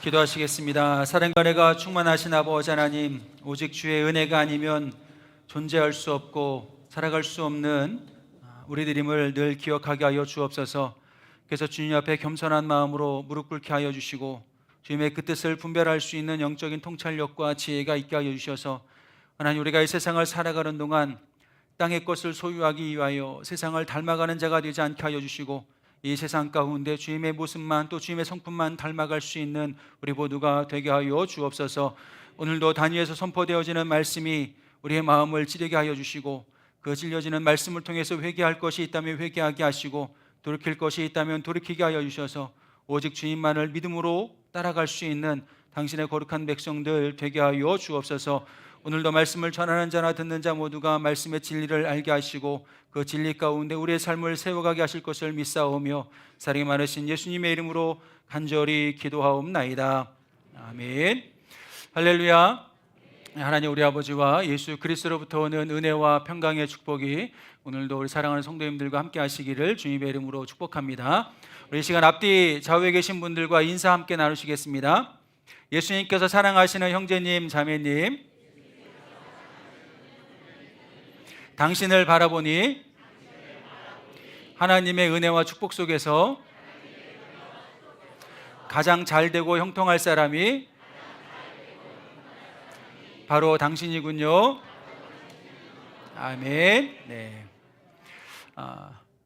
기도하시겠습니다. 사랑과 은혜가 충만하신 아버지 하나님, 오직 주의 은혜가 아니면 존재할 수 없고 살아갈 수 없는 우리들임을 늘 기억하게 하여 주옵소서. 그래서 주님 앞에 겸손한 마음으로 무릎 꿇게 하여 주시고 주님의 그 뜻을 분별할 수 있는 영적인 통찰력과 지혜가 있게 하여 주셔서 하나님, 우리가 이 세상을 살아가는 동안 땅의 것을 소유하기 위하여 세상을 닮아가는 자가 되지 않게 하여 주시고, 이 세상 가운데 주님의 모습만, 또 주님의 성품만 닮아갈 수 있는 우리 모두가 되게 하여 주옵소서. 오늘도 단위에서 선포되어지는 말씀이 우리의 마음을 찌르게 하여 주시고, 그 찔려지는 말씀을 통해서 회개할 것이 있다면 회개하게 하시고, 돌이킬 것이 있다면 돌이키게 하여 주셔서 오직 주님만을 믿음으로 따라갈 수 있는 당신의 거룩한 백성들 되게 하여 주옵소서. 오늘도 말씀을 전하는 자나 듣는 자 모두가 말씀의 진리를 알게 하시고 그 진리 가운데 우리의 삶을 세워가게 하실 것을 믿사오며 사랑이 많으신 예수님의 이름으로 간절히 기도하옵나이다. 아멘. 할렐루야. 하나님, 우리 아버지와 예수 그리스도로부터 오는 은혜와 평강의 축복이 오늘도 우리 사랑하는 성도님들과 함께 하시기를 주님의 이름으로 축복합니다. 우리 이 시간 앞뒤 좌우에 계신 분들과 인사 함께 나누시겠습니다. 예수님께서 사랑하시는 형제님, 자매님, 당신을 바라보니 하나님의 은혜와 축복 속에서 가장 잘되고 형통할 사람이 바로 당신이군요. 아멘. 네.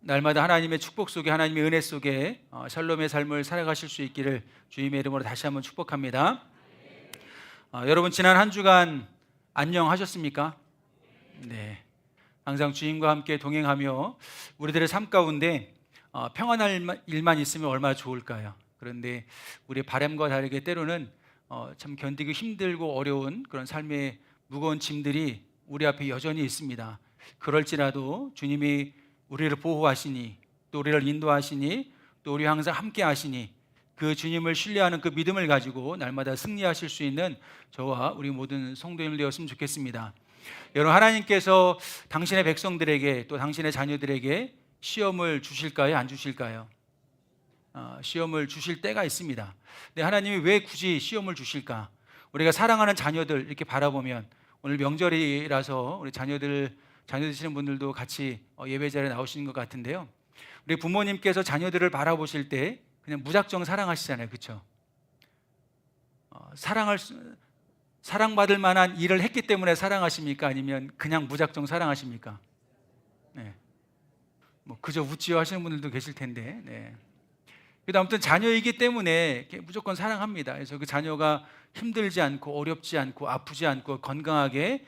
날마다 하나님의 축복 속에, 하나님의 은혜 속에 샬롬의 삶을 살아가실 수 있기를 주님의 이름으로 다시 한번 축복합니다. 여러분, 지난 한 주간 안녕하셨습니까? 네. 항상 주님과 함께 동행하며 우리들의 삶 가운데 평안할 일만 있으면 얼마나 좋을까요? 그런데 우리의 바람과 다르게 때로는 참 견디기 힘들고 어려운 그런 삶의 무거운 짐들이 우리 앞에 여전히 있습니다. 그럴지라도 주님이 우리를 보호하시니, 또 우리를 인도하시니, 또 우리 항상 함께 하시니, 그 주님을 신뢰하는 그 믿음을 가지고 날마다 승리하실 수 있는 저와 우리 모든 성도님들 되었으면 좋겠습니다. 여러분, 하나님께서 당신의 백성들에게, 또 당신의 자녀들에게 시험을 주실까요? 안 주실까요? 시험을 주실 때가 있습니다. 근데 하나님이 왜 굳이 시험을 주실까? 우리가 사랑하는 자녀들 이렇게 바라보면, 오늘 명절이라서 우리 자녀들 되시는 분들도 같이 예배 자리에 나오시는 것 같은데요, 우리 부모님께서 자녀들을 바라보실 때 그냥 무작정 사랑하시잖아요. 그렇죠? 사랑받을 만한 일을 했기 때문에 사랑하십니까? 아니면 그냥 무작정 사랑하십니까? 네. 뭐 그저 웃지요 하시는 분들도 계실 텐데, 네. 그래도 아무튼 자녀이기 때문에 무조건 사랑합니다. 그래서 그 자녀가 힘들지 않고 어렵지 않고 아프지 않고 건강하게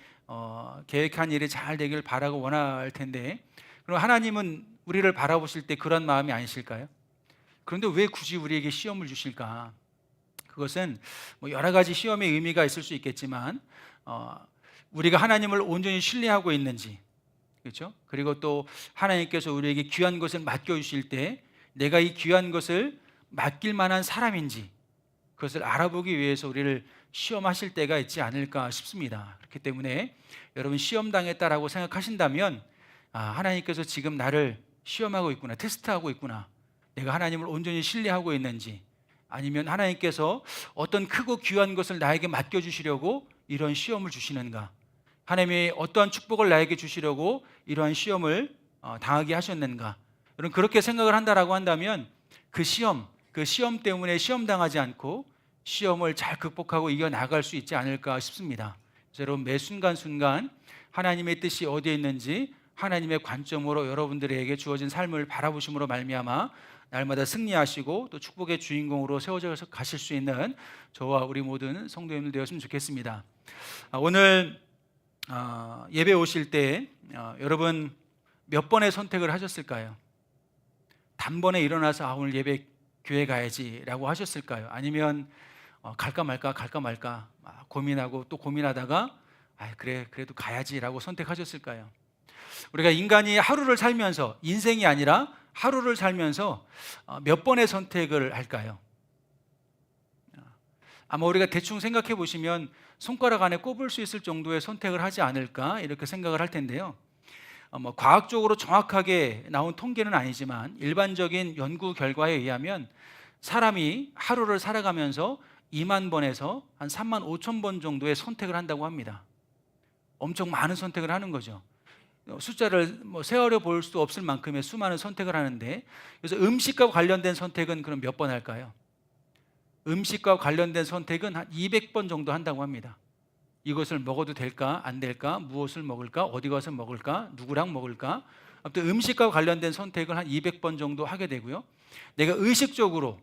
계획한 일이 잘 되길 바라고 원할 텐데, 그럼 하나님은 우리를 바라보실 때 그런 마음이 아니실까요? 그런데 왜 굳이 우리에게 시험을 주실까? 그것은 뭐 여러 가지 시험의 의미가 있을 수 있겠지만, 우리가 하나님을 온전히 신뢰하고 있는지, 그렇죠? 그리고 또 하나님께서 우리에게 귀한 것을 맡겨주실 때 내가 이 귀한 것을 맡길 만한 사람인지, 그것을 알아보기 위해서 우리를 시험하실 때가 있지 않을까 싶습니다. 그렇기 때문에 여러분, 시험당했다라고 생각하신다면 하나님께서 지금 나를 시험하고 있구나, 테스트하고 있구나, 내가 하나님을 온전히 신뢰하고 있는지, 아니면 하나님께서 어떤 크고 귀한 것을 나에게 맡겨주시려고 이런 시험을 주시는가, 하나님이 어떠한 축복을 나에게 주시려고 이러한 시험을 당하게 하셨는가, 여러분, 그렇게 생각을 한다라고 한다면 그 시험 때문에 시험당하지 않고 시험을 잘 극복하고 이겨나갈 수 있지 않을까 싶습니다. 그래서 여러분, 매 순간순간 하나님의 뜻이 어디에 있는지 하나님의 관점으로 여러분들에게 주어진 삶을 바라보심으로 말미암아 날마다 승리하시고 또 축복의 주인공으로 세워져 가실 수 있는 저와 우리 모든 성도님들 되었으면 좋겠습니다. 오늘 예배 오실 때 여러분 몇 번의 선택을 하셨을까요? 단번에 일어나서 오늘 예배 교회 가야지 라고 하셨을까요? 아니면 갈까 말까 고민하고 또 고민하다가 그래도 가야지 라고 선택하셨을까요? 우리가 인간이 하루를 살면서, 인생이 아니라 하루를 살면서 몇 번의 선택을 할까요? 아마 우리가 대충 생각해 보시면 손가락 안에 꼽을 수 있을 정도의 선택을 하지 않을까 이렇게 생각을 할 텐데요, 과학적으로 정확하게 나온 통계는 아니지만 일반적인 연구 결과에 의하면 사람이 하루를 살아가면서 2만 번에서 한 3만 5천 번 정도의 선택을 한다고 합니다. 엄청 많은 선택을 하는 거죠. 숫자를 세어려 볼 수 없을 만큼의 수많은 선택을 하는데, 그래서 음식과 관련된 선택은 그럼 몇 번 할까요? 음식과 관련된 선택은 한 200번 정도 한다고 합니다. 이것을 먹어도 될까 안 될까, 무엇을 먹을까, 어디 가서 먹을까, 누구랑 먹을까. 아무튼 음식과 관련된 선택을 한 200번 정도 하게 되고요. 내가 의식적으로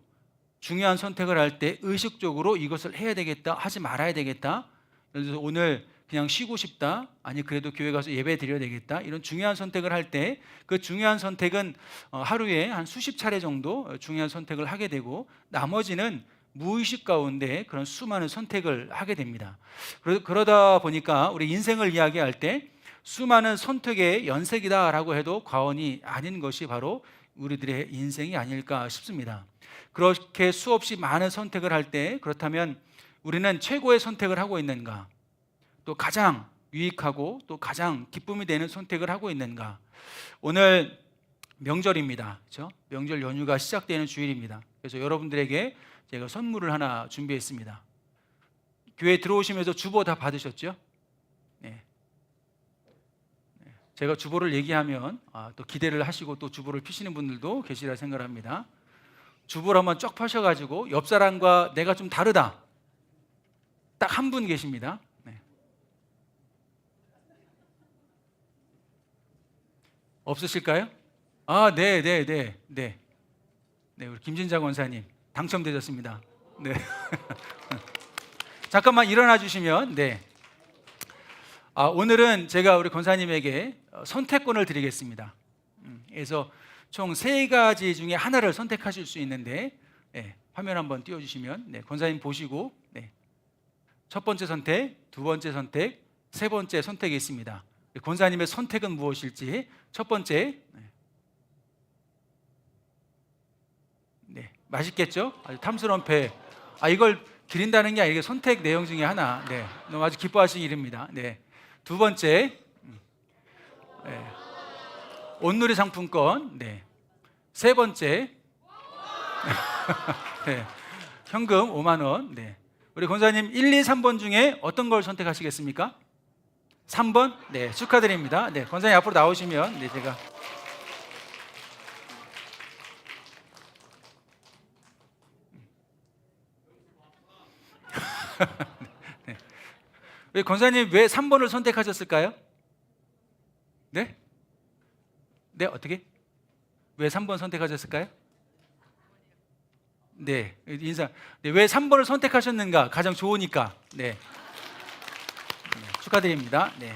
중요한 선택을 할 때 의식적으로 이것을 해야 되겠다, 하지 말아야 되겠다. 그래서 오늘 그냥 쉬고 싶다, 아니 그래도 교회 가서 예배 드려야 되겠다, 이런 중요한 선택을 할 때 그 중요한 선택은 하루에 한 수십 차례 정도 중요한 선택을 하게 되고, 나머지는 무의식 가운데 그런 수많은 선택을 하게 됩니다. 그러다 보니까 우리 인생을 이야기할 때 수많은 선택의 연색이다라고 해도 과언이 아닌 것이 바로 우리들의 인생이 아닐까 싶습니다. 그렇게 수없이 많은 선택을 할 때, 그렇다면 우리는 최고의 선택을 하고 있는가? 또 가장 유익하고 또 가장 기쁨이 되는 선택을 하고 있는가? 오늘 명절입니다. 그렇죠? 명절 연휴가 시작되는 주일입니다. 그래서 여러분들에게 제가 선물을 하나 준비했습니다. 교회 들어오시면서 주보 다 받으셨죠? 네. 제가 주보를 얘기하면 또 기대를 하시고 또 주보를 피시는 분들도 계시리라 생각합니다. 주보를 한번 쫙 펴셔가지고 옆 사람과 내가 좀 다르다, 딱 한 분 계십니다. 네. 없으실까요? 네, 우리 김진자 권사님 당첨되셨습니다. 네. 잠깐만 일어나 주시면. 네. 오늘은 제가 우리 권사님에게 선택권을 드리겠습니다. 그래서 총 3가지 중에 하나를 선택하실 수 있는데, 네, 화면 한번 띄워주시면, 네, 권사님 보시고, 네, 첫 번째 선택, 두 번째 선택, 세 번째 선택이 있습니다. 권사님의 선택은 무엇일지. 첫 번째, 네, 맛있겠죠? 아주 탐스러운 배. 이걸 드린다는 게 아니고 선택 내용 중에 하나. 네, 너무 아주 기뻐하시기 일입니다. 네, 두 번째, 네, 온누리 상품권. 네, 세 번째, 네, 현금 5만 원. 네, 우리 권사님 1, 2, 3번 중에 어떤 걸 선택하시겠습니까? 3번? 네, 축하드립니다. 네, 권사님 앞으로 나오시면, 네, 제가 네. 왜 권사님 왜 3번을 선택하셨을까요? 네? 네, 어떻게? 왜 3번 선택하셨을까요? 네, 인사. 네, 왜 3번을 선택하셨는가? 가장 좋으니까. 네, 네, 축하드립니다. 네.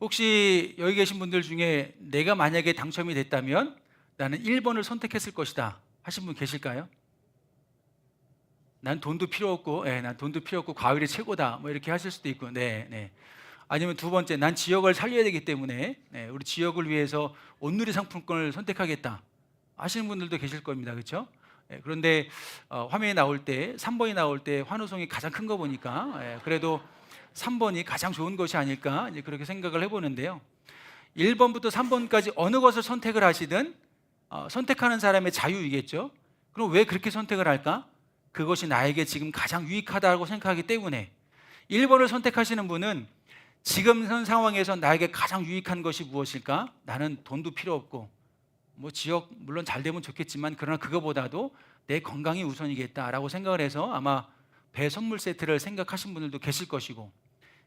혹시 여기 계신 분들 중에 내가 만약에 당첨이 됐다면 나는 1번을 선택했을 것이다 하신 분 계실까요? 난 돈도 필요 없고, 난 돈도 필요 없고 과일이 최고다, 뭐 이렇게 하실 수도 있고, 네. 아니면 두 번째, 난 지역을 살려야 되기 때문에 우리 지역을 위해서 온누리 상품권을 선택하겠다 하시는 분들도 계실 겁니다, 그렇죠? 그런데 화면이 나올 때 3번이 나올 때 환호성이 가장 큰 거 보니까 그래도 3번이 가장 좋은 것이 아닐까, 이제 그렇게 생각을 해보는데요. 1번부터 3번까지 어느 것을 선택을 하시든 선택하는 사람의 자유이겠죠. 그럼 왜 그렇게 선택을 할까? 그것이 나에게 지금 가장 유익하다고 생각하기 때문에. 1번을 선택하시는 분은 지금 현 상황에서 나에게 가장 유익한 것이 무엇일까? 나는 돈도 필요 없고 뭐 지역 물론 잘 되면 좋겠지만 그러나 그거보다도 내 건강이 우선이겠다라고 생각을 해서 아마 배 선물 세트를 생각하신 분들도 계실 것이고,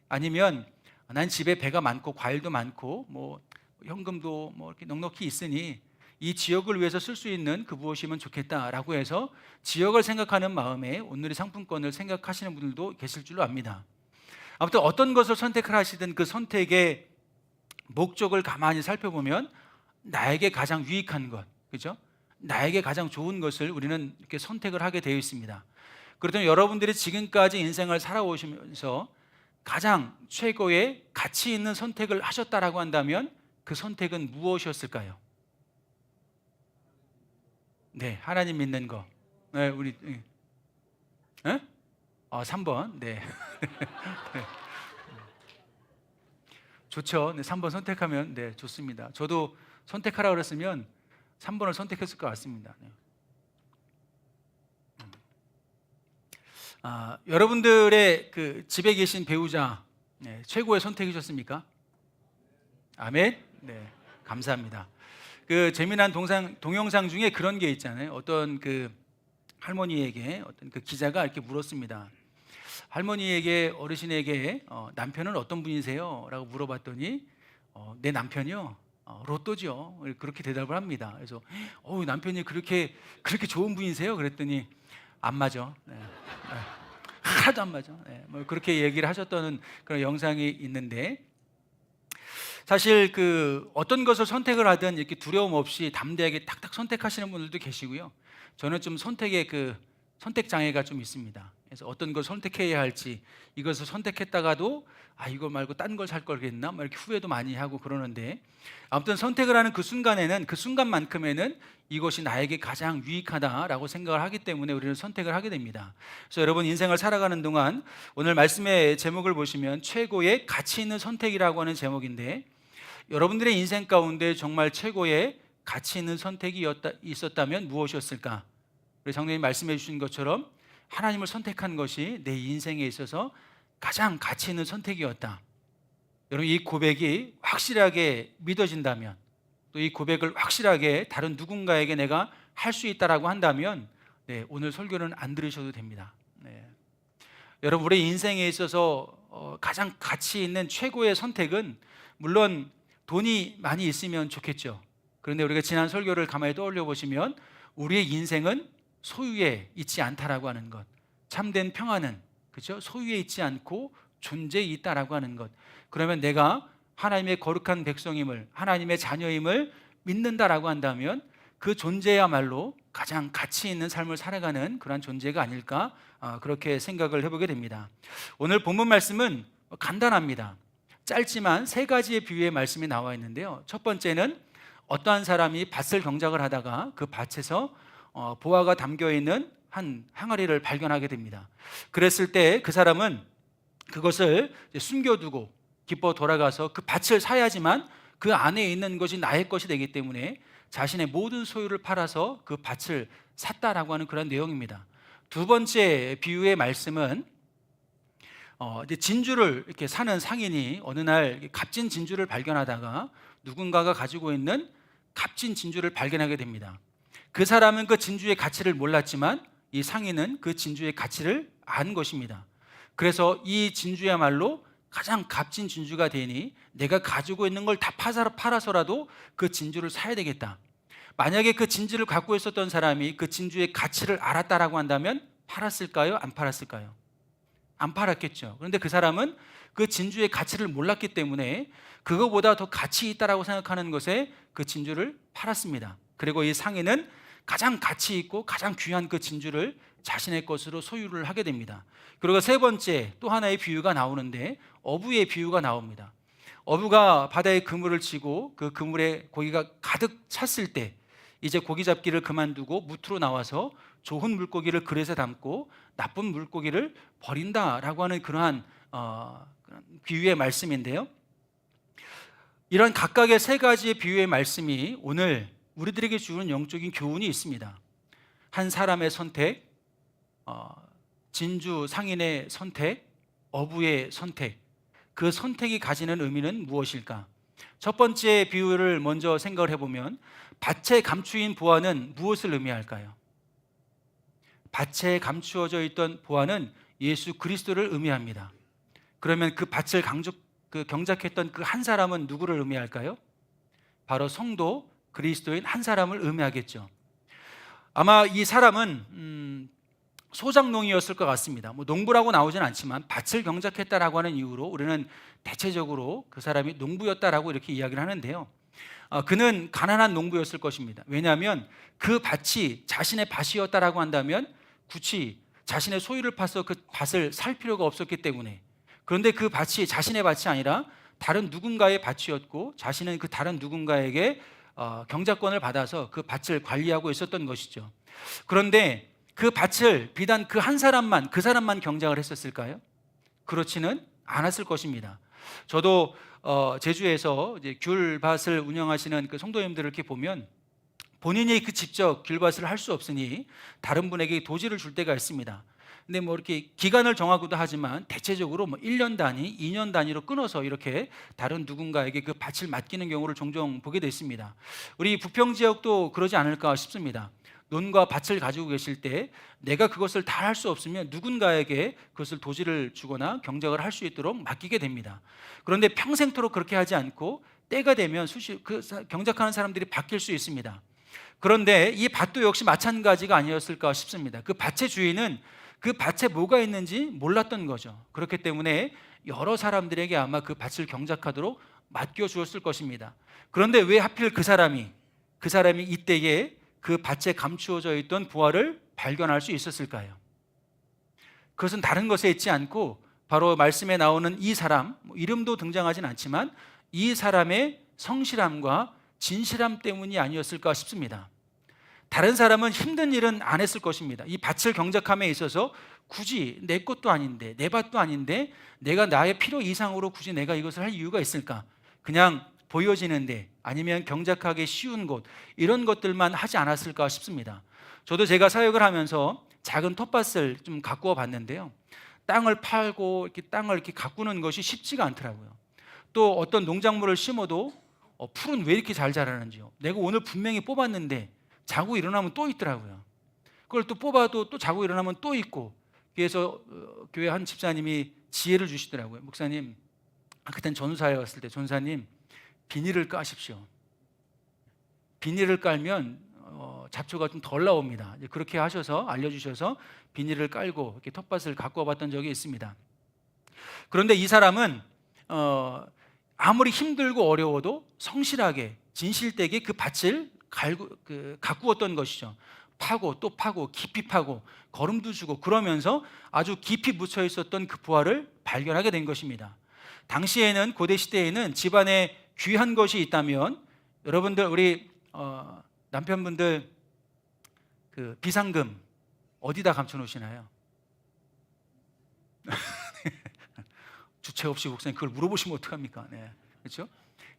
아니면 난 집에 배가 많고 과일도 많고 뭐 현금도 뭐 이렇게 넉넉히 있으니 이 지역을 위해서 쓸 수 있는 그 무엇이면 좋겠다라고 해서 지역을 생각하는 마음에 온누리 상품권을 생각하시는 분들도 계실 줄로 압니다. 아무튼 어떤 것을 선택을 하시든 그 선택의 목적을 가만히 살펴보면 나에게 가장 유익한 것, 그죠? 나에게 가장 좋은 것을 우리는 이렇게 선택을 하게 되어 있습니다. 그렇다면 여러분들이 지금까지 인생을 살아오시면서 가장 최고의 가치 있는 선택을 하셨다라고 한다면 그 선택은 무엇이었을까요? 네, 하나님 믿는 거. 네, 우리 3번. 네. 네. 좋죠. 네, 3번 선택하면 네, 좋습니다. 저도 선택하라 그랬으면 3번을 선택했을 것 같습니다. 네. 여러분들의 그 집에 계신 배우자 최고의 선택이셨습니까? 아멘. 네, 감사합니다. 그 재미난 동영상 중에 그런 게 있잖아요. 어떤 그 할머니에게 어떤 그 기자가 이렇게 물었습니다. 할머니에게 어르신에게 남편은 어떤 분이세요? 라고 물어봤더니 내 남편이요. 로또죠. 그렇게 대답을 합니다. 그래서 남편이 그렇게 좋은 분이세요? 그랬더니 안 맞아. 네. 하나도 안 맞아. 네. 뭐 그렇게 얘기를 하셨던 그런 영상이 있는데, 사실 그 어떤 것을 선택을 하든 이렇게 두려움 없이 담대하게 탁탁 선택하시는 분들도 계시고요. 저는 좀 선택의 그 선택 장애가 좀 있습니다. 그래서 어떤 걸 선택해야 할지, 이것을 선택했다가도 이거 말고 딴 걸 살 걸 그랬나? 막 이렇게 후회도 많이 하고 그러는데, 아무튼 선택을 하는 그 순간에는, 그 순간만큼에는 이것이 나에게 가장 유익하다라고 생각을 하기 때문에 우리는 선택을 하게 됩니다. 그래서 여러분 인생을 살아가는 동안 오늘 말씀의 제목을 보시면 최고의 가치 있는 선택이라고 하는 제목인데, 여러분들의 인생 가운데 정말 최고의 가치 있는 선택이 있었다면 무엇이었을까? 우리 성령님 말씀해 주신 것처럼 하나님을 선택한 것이 내 인생에 있어서 가장 가치 있는 선택이었다. 여러분, 이 고백이 확실하게 믿어진다면, 또 이 고백을 확실하게 다른 누군가에게 내가 할 수 있다라고 한다면, 오늘 설교는 안 들으셔도 됩니다. 여러분, 우리 인생에 있어서 가장 가치 있는 최고의 선택은 물론 돈이 많이 있으면 좋겠죠. 그런데 우리가 지난 설교를 가만히 떠올려 보시면 우리의 인생은 소유에 있지 않다라고 하는 것, 참된 평안은 그렇죠? 소유에 있지 않고 존재에 있다라고 하는 것. 그러면 내가 하나님의 거룩한 백성임을, 하나님의 자녀임을 믿는다라고 한다면 그 존재야말로 가장 가치 있는 삶을 살아가는 그런 존재가 아닐까, 그렇게 생각을 해보게 됩니다. 오늘 본문 말씀은 간단합니다. 짧지만 세 가지의 비유의 말씀이 나와 있는데요. 첫 번째는 어떠한 사람이 밭을 경작을 하다가 그 밭에서 보화가 담겨있는 한 항아리를 발견하게 됩니다. 그랬을 때 그 사람은 그것을 숨겨두고 기뻐 돌아가서 그 밭을 사야지만 그 안에 있는 것이 나의 것이 되기 때문에 자신의 모든 소유를 팔아서 그 밭을 샀다라고 하는 그런 내용입니다. 두 번째 비유의 말씀은 이제 진주를 이렇게 사는 상인이 어느 날 값진 진주를 발견하다가 누군가가 가지고 있는 값진 진주를 발견하게 됩니다. 그 사람은 그 진주의 가치를 몰랐지만 이 상인은 그 진주의 가치를 안 것입니다. 그래서 이 진주야말로 가장 값진 진주가 되니 내가 가지고 있는 걸 다 팔아서라도 그 진주를 사야 되겠다. 만약에 그 진주를 갖고 있었던 사람이 그 진주의 가치를 알았다라고 한다면 팔았을까요? 안 팔았을까요? 안 팔았겠죠. 그런데 그 사람은 그 진주의 가치를 몰랐기 때문에 그거보다 더 가치 있다라고 생각하는 것에 그 진주를 팔았습니다. 그리고 이 상인은 가장 가치 있고 가장 귀한 그 진주를 자신의 것으로 소유를 하게 됩니다. 그리고 세 번째 또 하나의 비유가 나오는데, 어부의 비유가 나옵니다. 어부가 바다에 그물을 치고 그 그물에 고기가 가득 찼을 때 이제 고기 잡기를 그만두고 무트로 나와서 좋은 물고기를 그릇에 담고 나쁜 물고기를 버린다라고 하는 그러한 비유의 말씀인데요. 이런 각각의 세 가지의 비유의 말씀이 오늘 우리들에게 주는 영적인 교훈이 있습니다. 한 사람의 선택, 진주 상인의 선택, 어부의 선택, 그 선택이 가지는 의미는 무엇일까? 첫 번째 비유를 먼저 생각을 해보면 밭에 감추인 보화는 무엇을 의미할까요? 밭에 감추어져 있던 보화는 예수 그리스도를 의미합니다. 그러면 그 밭을 경작했던 그 한 사람은 누구를 의미할까요? 바로 성도 그리스도인 한 사람을 의미하겠죠. 아마 이 사람은 소작농이었을 것 같습니다. 농부라고 나오진 않지만 밭을 경작했다라고 하는 이유로 우리는 대체적으로 그 사람이 농부였다라고 이렇게 이야기를 하는데요. 그는 가난한 농부였을 것입니다. 왜냐하면 그 밭이 자신의 밭이었다라고 한다면 굳이 자신의 소유를 파서 그 밭을 살 필요가 없었기 때문에. 그런데 그 밭이 자신의 밭이 아니라 다른 누군가의 밭이었고 자신은 그 다른 누군가에게 경작권을 받아서 그 밭을 관리하고 있었던 것이죠. 그런데 그 밭을 비단 그 한 사람만, 그 사람만 경작을 했었을까요? 그렇지는 않았을 것입니다. 저도 제주에서 이제 귤밭을 운영하시는 그 성도님들을 이렇게 보면 본인이 그 직접 귤밭을 할 수 없으니 다른 분에게 도지를 줄 때가 있습니다. 근데 뭐 이렇게 기간을 정하고도 하지만 대체적으로 뭐 1년 단위, 2년 단위로 끊어서 이렇게 다른 누군가에게 그 밭을 맡기는 경우를 종종 보게 됐습니다. 우리 부평 지역도 그러지 않을까 싶습니다. 논과 밭을 가지고 계실 때 내가 그것을 다 할 수 없으면 누군가에게 그것을 도지를 주거나 경작을 할 수 있도록 맡기게 됩니다. 그런데 평생토록 그렇게 하지 않고 때가 되면 경작하는 사람들이 바뀔 수 있습니다. 그런데 이 밭도 역시 마찬가지가 아니었을까 싶습니다. 그 밭의 주인은 그 밭에 뭐가 있는지 몰랐던 거죠. 그렇기 때문에 여러 사람들에게 아마 그 밭을 경작하도록 맡겨 주었을 것입니다. 그런데 왜 하필 그 사람이 이때에 그 밭에 감추어져 있던 부활을 발견할 수 있었을까요? 그것은 다른 것에 있지 않고 바로 말씀에 나오는 이 사람, 이름도 등장하진 않지만 이 사람의 성실함과 진실함 때문이 아니었을까 싶습니다. 다른 사람은 힘든 일은 안 했을 것입니다. 이 밭을 경작함에 있어서 굳이 내 것도 아닌데, 내 밭도 아닌데 내가 나의 필요 이상으로 굳이 내가 이것을 할 이유가 있을까? 그냥 보여지는데 아니면 경작하기 쉬운 곳, 이런 것들만 하지 않았을까 싶습니다. 저도 제가 사역을 하면서 작은 텃밭을 좀 가꾸어 봤는데요, 땅을 팔고 땅을 이렇게 가꾸는 것이 쉽지가 않더라고요. 또 어떤 농작물을 심어도 풀은 왜 이렇게 잘 자라는지요. 내가 오늘 분명히 뽑았는데 자고 일어나면 또 있더라고요. 그걸 또 뽑아도 또 자고 일어나면 또 있고. 그래서 교회 한 집사님이 지혜를 주시더라고요. 목사님, 그땐 전사에 왔을 때 전사님 비닐을 까십시오. 비닐을 깔면 잡초가 좀 덜 나옵니다. 그렇게 하셔서 알려주셔서 비닐을 깔고 이렇게 텃밭을 가꾸어 봤던 적이 있습니다. 그런데 이 사람은 아무리 힘들고 어려워도 성실하게 진실되게 그 밭을 가꾸었던 것이죠. 파고 또 파고 깊이 파고 거름도 주고 그러면서 아주 깊이 묻혀 있었던 그 부활을 발견하게 된 것입니다. 당시에는, 고대 시대에는 집안에 귀한 것이 있다면, 여러분들 우리 남편분들 그 비상금 어디다 감춰 놓으시나요? 주체 없이 목사님 그걸 물어보시면 어떡합니까? 네, 그렇죠?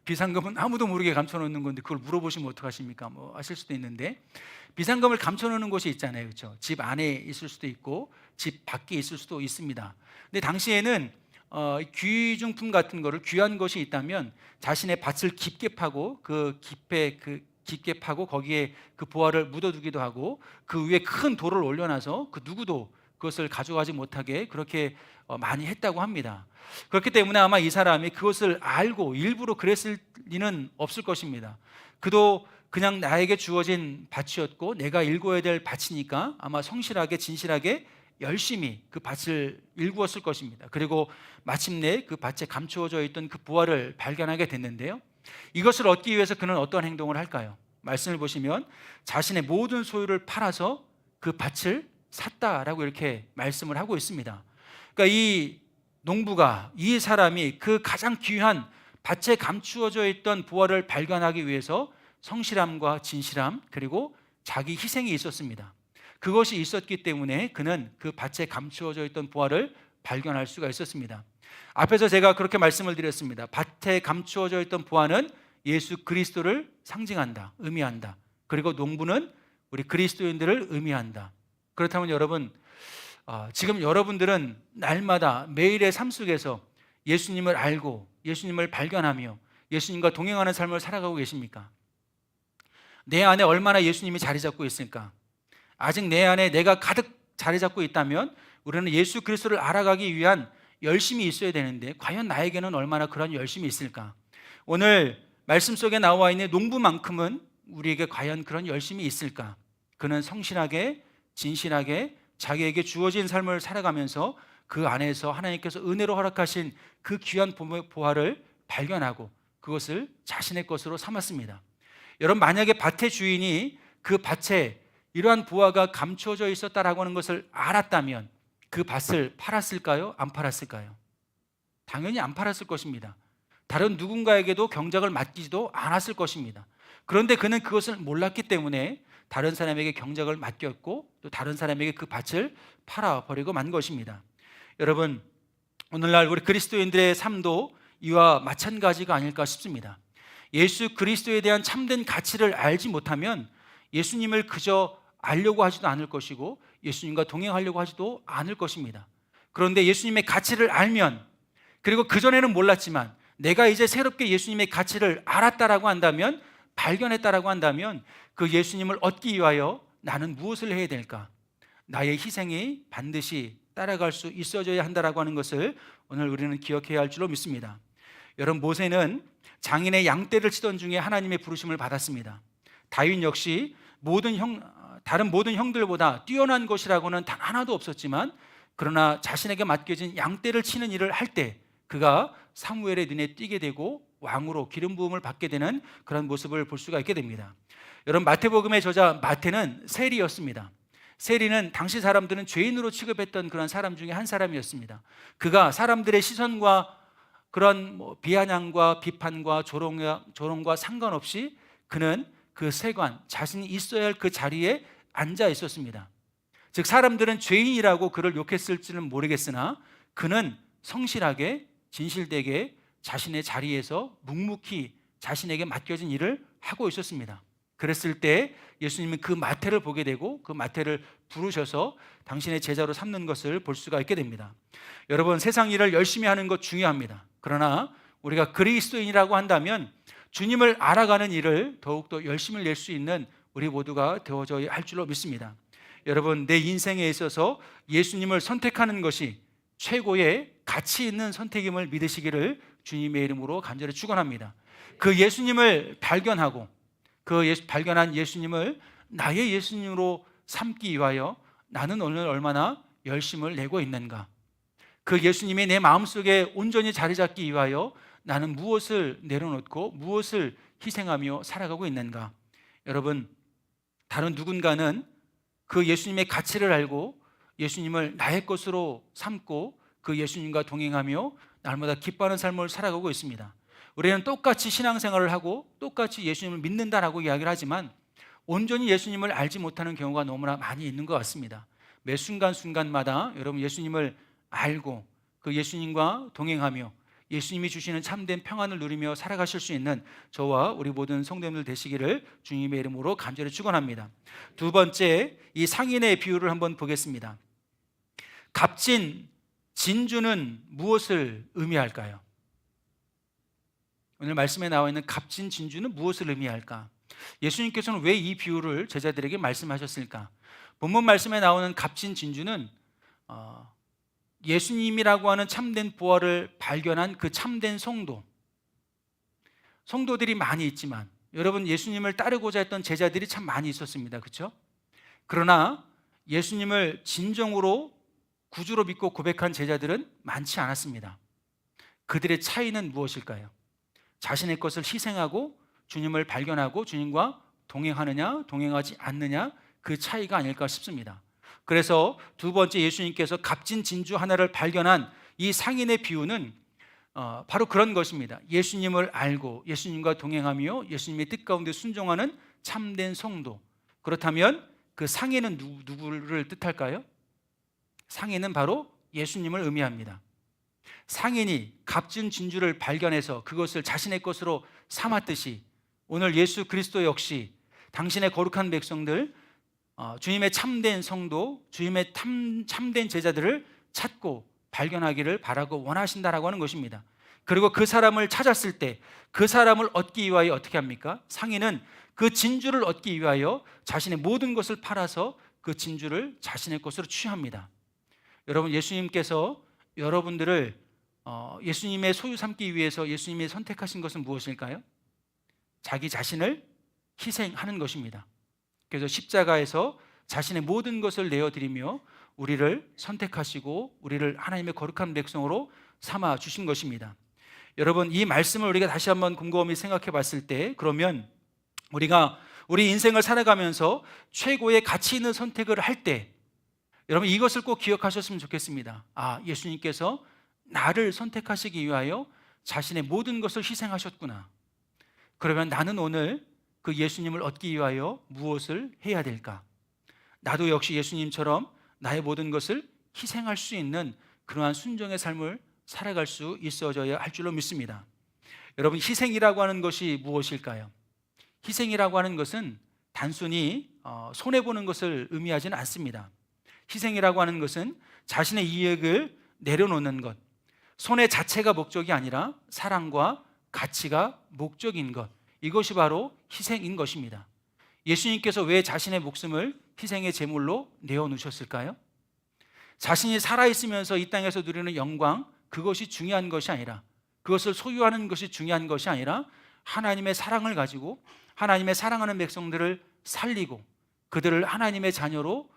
비상금은 아무도 모르게 감춰놓는 건데 그걸 물어보시면 어떡하십니까? 뭐 하실 수도 있는데, 비상금을 감춰놓는 곳이 있잖아요, 그렇죠? 집 안에 있을 수도 있고 집 밖에 있을 수도 있습니다. 근데 당시에는 귀중품 같은 거를, 귀한 것이 있다면 자신의 밭을 깊게 파고 깊게 파고 거기에 그 부활을 묻어두기도 하고 그 위에 큰 돌을 올려놔서 그 누구도 그것을 가져가지 못하게 그렇게 많이 했다고 합니다. 그렇기 때문에 아마 이 사람이 그것을 알고 일부러 그랬을 리는 없을 것입니다. 그도 그냥 나에게 주어진 밭이었고 내가 일궈야 될 밭이니까 아마 성실하게 진실하게 열심히 그 밭을 일구었을 것입니다. 그리고 마침내 그 밭에 감추어져 있던 그 부활을 발견하게 됐는데요, 이것을 얻기 위해서 그는 어떤 행동을 할까요? 말씀을 보시면 자신의 모든 소유를 팔아서 그 밭을 샀다라고 이렇게 말씀을 하고 있습니다. 그러니까 이 농부가, 이 사람이 그 가장 귀한 밭에 감추어져 있던 부활을 발견하기 위해서 성실함과 진실함 그리고 자기 희생이 있었습니다. 그것이 있었기 때문에 그는 그 밭에 감추어져 있던 부활을 발견할 수가 있었습니다. 앞에서 제가 그렇게 말씀을 드렸습니다. 밭에 감추어져 있던 부활은 예수 그리스도를 상징한다, 의미한다. 그리고 농부는 우리 그리스도인들을 의미한다. 그렇다면 여러분, 지금 여러분들은 날마다 매일의 삶 속에서 예수님을 알고 예수님을 발견하며 예수님과 동행하는 삶을 살아가고 계십니까? 내 안에 얼마나 예수님이 자리 잡고 있을까? 아직 내 안에 내가 가득 자리 잡고 있다면 우리는 예수 그리스도를 알아가기 위한 열심이 있어야 되는데 과연 나에게는 얼마나 그런 열심이 있을까? 오늘 말씀 속에 나와 있는 농부만큼은 우리에게 과연 그런 열심이 있을까? 그는 성실하게 진실하게 자기에게 주어진 삶을 살아가면서 그 안에서 하나님께서 은혜로 허락하신 그 귀한 보화를 발견하고 그것을 자신의 것으로 삼았습니다. 여러분, 만약에 밭의 주인이 그 밭에 이러한 보화가 감춰져 있었다라고 하는 것을 알았다면 그 밭을 팔았을까요? 안 팔았을까요? 당연히 안 팔았을 것입니다. 다른 누군가에게도 경작을 맡기지도 않았을 것입니다. 그런데 그는 그것을 몰랐기 때문에 다른 사람에게 경작을 맡겼고 또 다른 사람에게 그 밭을 팔아버리고 만 것입니다. 여러분, 오늘날 우리 그리스도인들의 삶도 이와 마찬가지가 아닐까 싶습니다. 예수 그리스도에 대한 참된 가치를 알지 못하면 예수님을 그저 알려고 하지도 않을 것이고 예수님과 동행하려고 하지도 않을 것입니다. 그런데 예수님의 가치를 알면, 그리고 그전에는 몰랐지만 내가 이제 새롭게 예수님의 가치를 알았다라고 한다면, 발견했다라고 한다면, 그 예수님을 얻기 위하여 나는 무엇을 해야 될까? 나의 희생이 반드시 따라갈 수 있어져야 한다라고 하는 것을 오늘 우리는 기억해야 할 줄로 믿습니다. 여러분, 모세는 장인의 양떼를 치던 중에 하나님의 부르심을 받았습니다. 다윗 역시 다른 모든 형들보다 뛰어난 것이라고는 단 하나도 없었지만, 그러나 자신에게 맡겨진 양떼를 치는 일을 할 때 그가 사무엘의 눈에 띄게 되고 왕으로 기름 부음을 받게 되는 그런 모습을 볼 수가 있게 됩니다. 여러분, 마태복음의 저자 마태는 세리였습니다. 세리는 당시 사람들은 죄인으로 취급했던 그런 사람 중에 한 사람이었습니다. 그가 사람들의 시선과 그런 비아냥과 비판과 조롱과 상관없이 그는 그 세관, 자신이 있어야 할 그 자리에 앉아 있었습니다. 즉, 사람들은 죄인이라고 그를 욕했을지는 모르겠으나 그는 성실하게 진실되게 자신의 자리에서 묵묵히 자신에게 맡겨진 일을 하고 있었습니다. 그랬을 때 예수님은 그 마태를 보게 되고 그 마태를 부르셔서 당신의 제자로 삼는 것을 볼 수가 있게 됩니다. 여러분, 세상 일을 열심히 하는 것 중요합니다. 그러나 우리가 그리스도인이라고 한다면 주님을 알아가는 일을 더욱더 열심히 낼 수 있는 우리 모두가 되어져야 할 줄로 믿습니다. 여러분, 내 인생에 있어서 예수님을 선택하는 것이 최고의 가치 있는 선택임을 믿으시기를 주님의 이름으로 간절히 축원합니다. 그 예수님을 발견하고 발견한 예수님을 나의 예수님으로 삼기 위하여 나는 오늘 얼마나 열심을 내고 있는가? 그 예수님이 내 마음속에 온전히 자리 잡기 위하여 나는 무엇을 내려놓고 무엇을 희생하며 살아가고 있는가? 여러분, 다른 누군가는 그 예수님의 가치를 알고 예수님을 나의 것으로 삼고 그 예수님과 동행하며 날마다 기뻐하는 삶을 살아가고 있습니다. 우리는 똑같이 신앙생활을 하고 똑같이 예수님을 믿는다라고 이야기를 하지만 온전히 예수님을 알지 못하는 경우가 너무나 많이 있는 것 같습니다. 매 순간순간마다 여러분, 예수님을 알고 그 예수님과 동행하며 예수님이 주시는 참된 평안을 누리며 살아가실 수 있는 저와 우리 모든 성도님들 되시기를 주님의 이름으로 간절히 축원합니다. 두 번째, 이 상인의 비유를 한번 보겠습니다. 값진 진주는 무엇을 의미할까요? 오늘 말씀에 나와 있는 값진 진주는 무엇을 의미할까? 예수님께서는 왜 이 비유를 제자들에게 말씀하셨을까? 본문 말씀에 나오는 값진 진주는 예수님이라고 하는 참된 부활을 발견한 그 참된 성도들이 많이 있지만, 여러분, 예수님을 따르고자 했던 제자들이 참 많이 있었습니다. 그렇죠? 그러나 예수님을 진정으로 구주로 믿고 고백한 제자들은 많지 않았습니다. 그들의 차이는 무엇일까요? 자신의 것을 희생하고 주님을 발견하고 주님과 동행하느냐 동행하지 않느냐, 그 차이가 아닐까 싶습니다. 그래서 두 번째, 예수님께서 값진 진주 하나를 발견한 이 상인의 비유는 바로 그런 것입니다. 예수님을 알고 예수님과 동행하며 예수님의 뜻 가운데 순종하는 참된 성도. 그렇다면 그 상인은 누구를 뜻할까요? 상인은 바로 예수님을 의미합니다. 상인이 값진 진주를 발견해서 그것을 자신의 것으로 삼았듯이 오늘 예수 그리스도 역시 당신의 거룩한 백성들, 주님의 참된 성도, 주님의 참된 제자들을 찾고 발견하기를 바라고 원하신다라고 하는 것입니다. 그리고 그 사람을 찾았을 때 그 사람을 얻기 위하여 어떻게 합니까? 상인은 그 진주를 얻기 위하여 자신의 모든 것을 팔아서 그 진주를 자신의 것으로 취합니다. 여러분, 예수님께서 여러분들을 예수님의 소유 삼기 위해서 예수님이 선택하신 것은 무엇일까요? 자기 자신을 희생하는 것입니다. 그래서 십자가에서 자신의 모든 것을 내어드리며 우리를 선택하시고 우리를 하나님의 거룩한 백성으로 삼아 주신 것입니다. 여러분, 이 말씀을 우리가 다시 한번 곰곰이 생각해 봤을 때, 그러면 우리가 우리 인생을 살아가면서 최고의 가치 있는 선택을 할 때 여러분, 이것을 꼭 기억하셨으면 좋겠습니다. 예수님께서 나를 선택하시기 위하여 자신의 모든 것을 희생하셨구나. 그러면 나는 오늘 그 예수님을 얻기 위하여 무엇을 해야 될까? 나도 역시 예수님처럼 나의 모든 것을 희생할 수 있는 그러한 순종의 삶을 살아갈 수 있어져야 할 줄로 믿습니다. 여러분, 희생이라고 하는 것이 무엇일까요? 희생이라고 하는 것은 단순히 손해보는 것을 의미하지는 않습니다. 희생이라고 하는 것은 자신의 이익을 내려놓는 것, 손해 자체가 목적이 아니라 사랑과 가치가 목적인 것, 이것이 바로 희생인 것입니다. 예수님께서 왜 자신의 목숨을 희생의 제물로 내어놓으셨을까요? 자신이 살아있으면서 이 땅에서 누리는 영광, 그것이 중요한 것이 아니라, 그것을 소유하는 것이 중요한 것이 아니라 하나님의 사랑을 가지고 하나님의 사랑하는 백성들을 살리고 그들을 하나님의 자녀로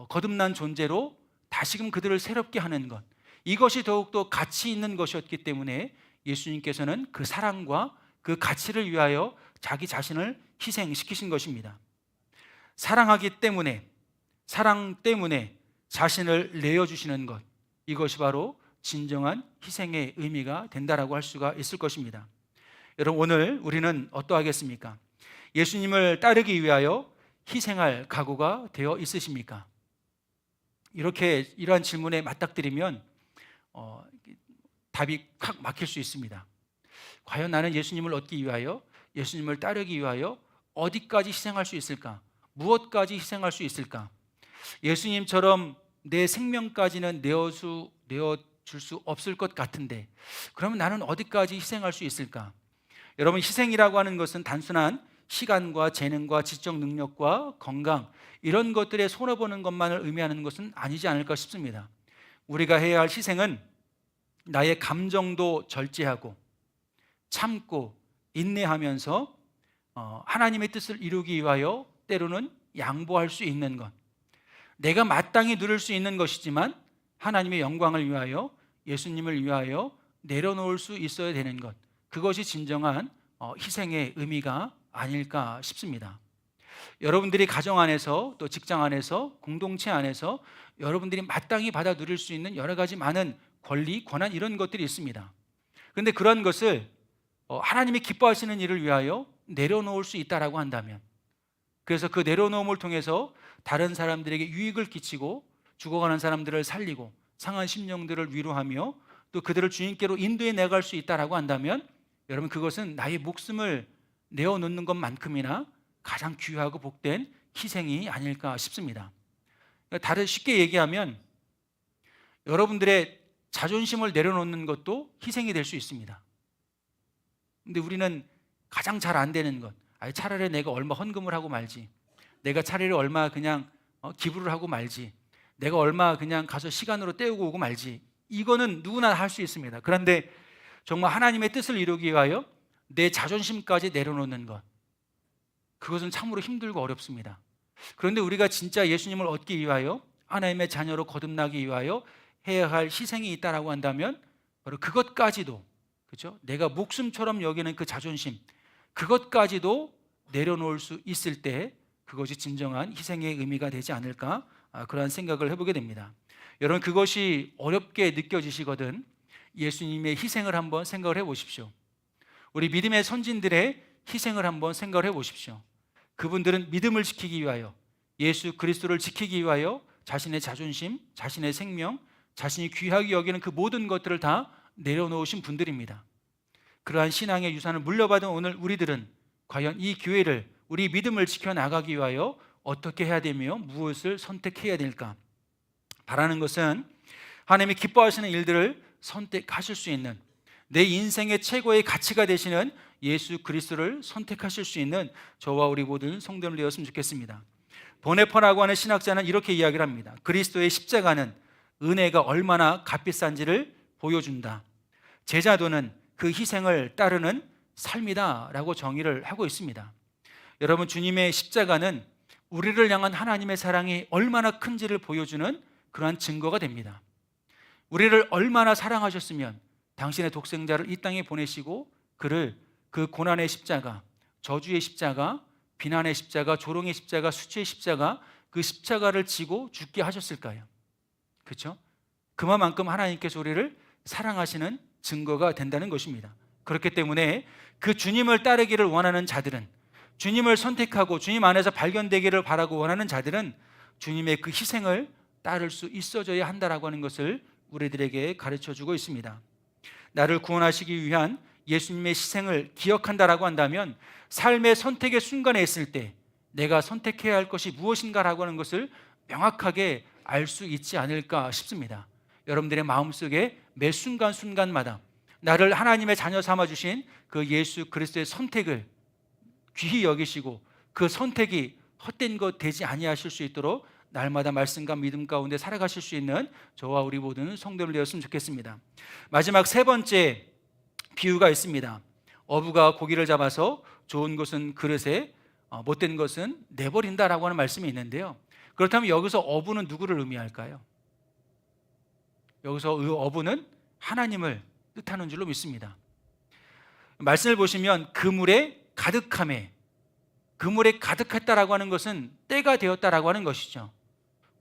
거듭난 존재로 다시금 그들을 새롭게 하는 것, 이것이 더욱더 가치 있는 것이었기 때문에 예수님께서는 그 사랑과 그 가치를 위하여 자기 자신을 희생시키신 것입니다. 사랑하기 때문에, 사랑 때문에 자신을 내어주시는 것, 이것이 바로 진정한 희생의 의미가 된다라고 할 수가 있을 것입니다. 여러분, 오늘 우리는 어떠하겠습니까? 예수님을 따르기 위하여 희생할 각오가 되어 있으십니까? 이러한 질문에 맞닥뜨리면 답이 확 막힐 수 있습니다. 과연 나는 예수님을 얻기 위하여, 예수님을 따르기 위하여 어디까지 희생할 수 있을까? 무엇까지 희생할 수 있을까? 예수님처럼 내 생명까지는 내어줄 수 없을 것 같은데, 그러면 나는 어디까지 희생할 수 있을까? 여러분, 희생이라고 하는 것은 단순한 시간과 재능과 지적 능력과 건강, 이런 것들에 손해보는 것만을 의미하는 것은 아니지 않을까 싶습니다. 우리가 해야 할 희생은 나의 감정도 절제하고 참고 인내하면서 하나님의 뜻을 이루기 위하여 때로는 양보할 수 있는 것, 내가 마땅히 누릴 수 있는 것이지만 하나님의 영광을 위하여, 예수님을 위하여 내려놓을 수 있어야 되는 것, 그것이 진정한 희생의 의미가 아닐까 싶습니다. 여러분들이 가정 안에서, 또 직장 안에서, 공동체 안에서 여러분들이 마땅히 받아 누릴 수 있는 여러 가지 많은 권리, 권한, 이런 것들이 있습니다. 그런데 그런 것을 하나님이 기뻐하시는 일을 위하여 내려놓을 수 있다라고 한다면, 그래서 그 내려놓음을 통해서 다른 사람들에게 유익을 끼치고 죽어가는 사람들을 살리고 상한 심령들을 위로하며 또 그들을 주님께로 인도해 나갈 수 있다라고 한다면, 여러분, 그것은 나의 목숨을 내어놓는 것만큼이나 가장 귀하고 복된 희생이 아닐까 싶습니다. 다른 쉽게 얘기하면 여러분들의 자존심을 내려놓는 것도 희생이 될 수 있습니다. 근데 우리는 가장 잘 안 되는 것, 차라리 내가 얼마 헌금을 하고 말지, 내가 차라리 얼마 그냥 기부를 하고 말지, 내가 얼마 그냥 가서 시간으로 때우고 오고 말지, 이거는 누구나 할 수 있습니다. 그런데 정말 하나님의 뜻을 이루기 위하여 내 자존심까지 내려놓는 것, 그것은 참으로 힘들고 어렵습니다. 그런데 우리가 진짜 예수님을 얻기 위하여, 하나님의 자녀로 거듭나기 위하여 해야 할 희생이 있다라고 한다면 바로 그것까지도, 그렇죠? 내가 목숨처럼 여기는 그 자존심, 그것까지도 내려놓을 수 있을 때 그것이 진정한 희생의 의미가 되지 않을까, 그러한 생각을 해보게 됩니다. 여러분, 그것이 어렵게 느껴지시거든 예수님의 희생을 한번 생각을 해보십시오. 우리 믿음의 선진들의 희생을 한번 생각을 해보십시오. 그분들은 믿음을 지키기 위하여, 예수 그리스도를 지키기 위하여 자신의 자존심, 자신의 생명, 자신이 귀하게 여기는 그 모든 것들을 다 내려놓으신 분들입니다. 그러한 신앙의 유산을 물려받은 오늘 우리들은 과연 이 교회를, 우리 믿음을 지켜나가기 위하여 어떻게 해야 되며 무엇을 선택해야 될까? 바라는 것은 하나님이 기뻐하시는 일들을 선택하실 수 있는, 내 인생의 최고의 가치가 되시는 예수 그리스도를 선택하실 수 있는 저와 우리 모든 성도들 되었으면 좋겠습니다. 보네퍼라고 하는 신학자는 이렇게 이야기를 합니다. 그리스도의 십자가는 은혜가 얼마나 값비싼지를 보여준다. 제자도는 그 희생을 따르는 삶이다 라고 정의를 하고 있습니다. 여러분, 주님의 십자가는 우리를 향한 하나님의 사랑이 얼마나 큰지를 보여주는 그러한 증거가 됩니다. 우리를 얼마나 사랑하셨으면 당신의 독생자를 이 땅에 보내시고 그를 그 고난의 십자가, 저주의 십자가, 비난의 십자가, 조롱의 십자가, 수치의 십자가, 그 십자가를 지고 죽게 하셨을까요? 그렇죠? 그만큼 하나님께서 우리를 사랑하시는 증거가 된다는 것입니다. 그렇기 때문에 그 주님을 따르기를 원하는 자들은, 주님을 선택하고 주님 안에서 발견되기를 바라고 원하는 자들은 주님의 그 희생을 따를 수 있어져야 한다라고 하는 것을 우리들에게 가르쳐주고 있습니다. 나를 구원하시기 위한 예수님의 희생을 기억한다라고 한다면 삶의 선택의 순간에 있을 때 내가 선택해야 할 것이 무엇인가라고 하는 것을 명확하게 알 수 있지 않을까 싶습니다. 여러분들의 마음속에 매 순간순간마다 나를 하나님의 자녀 삼아주신 그 예수 그리스도의 선택을 귀히 여기시고 그 선택이 헛된 것 되지 아니하실 수 있도록 날마다 말씀과 믿음 가운데 살아가실 수 있는 저와 우리 모든 성도들 되었으면 좋겠습니다. 마지막 세 번째 비유가 있습니다. 어부가 고기를 잡아서 좋은 것은 그릇에 못된 것은 내버린다라고 하는 말씀이 있는데요. 그렇다면 여기서 어부는 누구를 의미할까요? 여기서 어부는 하나님을 뜻하는 줄로 믿습니다. 말씀을 보시면 그물에 가득함에, 그물에 가득했다라고 하는 것은 때가 되었다라고 하는 것이죠.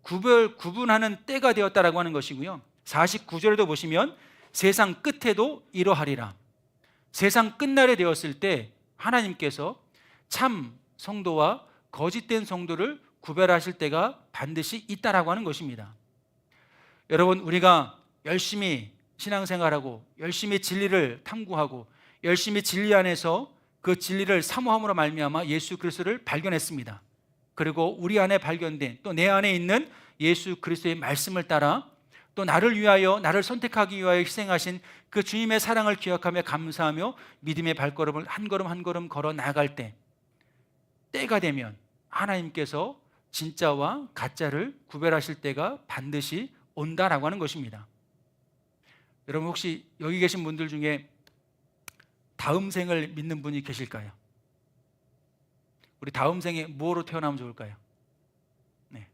구분하는 때가 되었다라고 하는 것이고요. 49절에도 보시면 세상 끝에도 이러하리라. 세상 끝날에 되었을 때 하나님께서 참 성도와 거짓된 성도를 구별하실 때가 반드시 있다라고 하는 것입니다. 여러분, 우리가 열심히 신앙생활하고 열심히 진리를 탐구하고 열심히 진리 안에서 그 진리를 사모함으로 말미암아 예수 그리스도를 발견했습니다. 그리고 우리 안에 발견된 또 내 안에 있는 예수 그리스도의 말씀을 따라 또 나를 위하여, 나를 선택하기 위하여 희생하신 그 주님의 사랑을 기억하며 감사하며 믿음의 발걸음을 한 걸음 한 걸음 걸어 나아갈 때, 때가 되면 하나님께서 진짜와 가짜를 구별하실 때가 반드시 온다라고 하는 것입니다. 여러분, 혹시 여기 계신 분들 중에 다음 생을 믿는 분이 계실까요? 우리 다음 생에 무엇으로 태어나면 좋을까요? 네.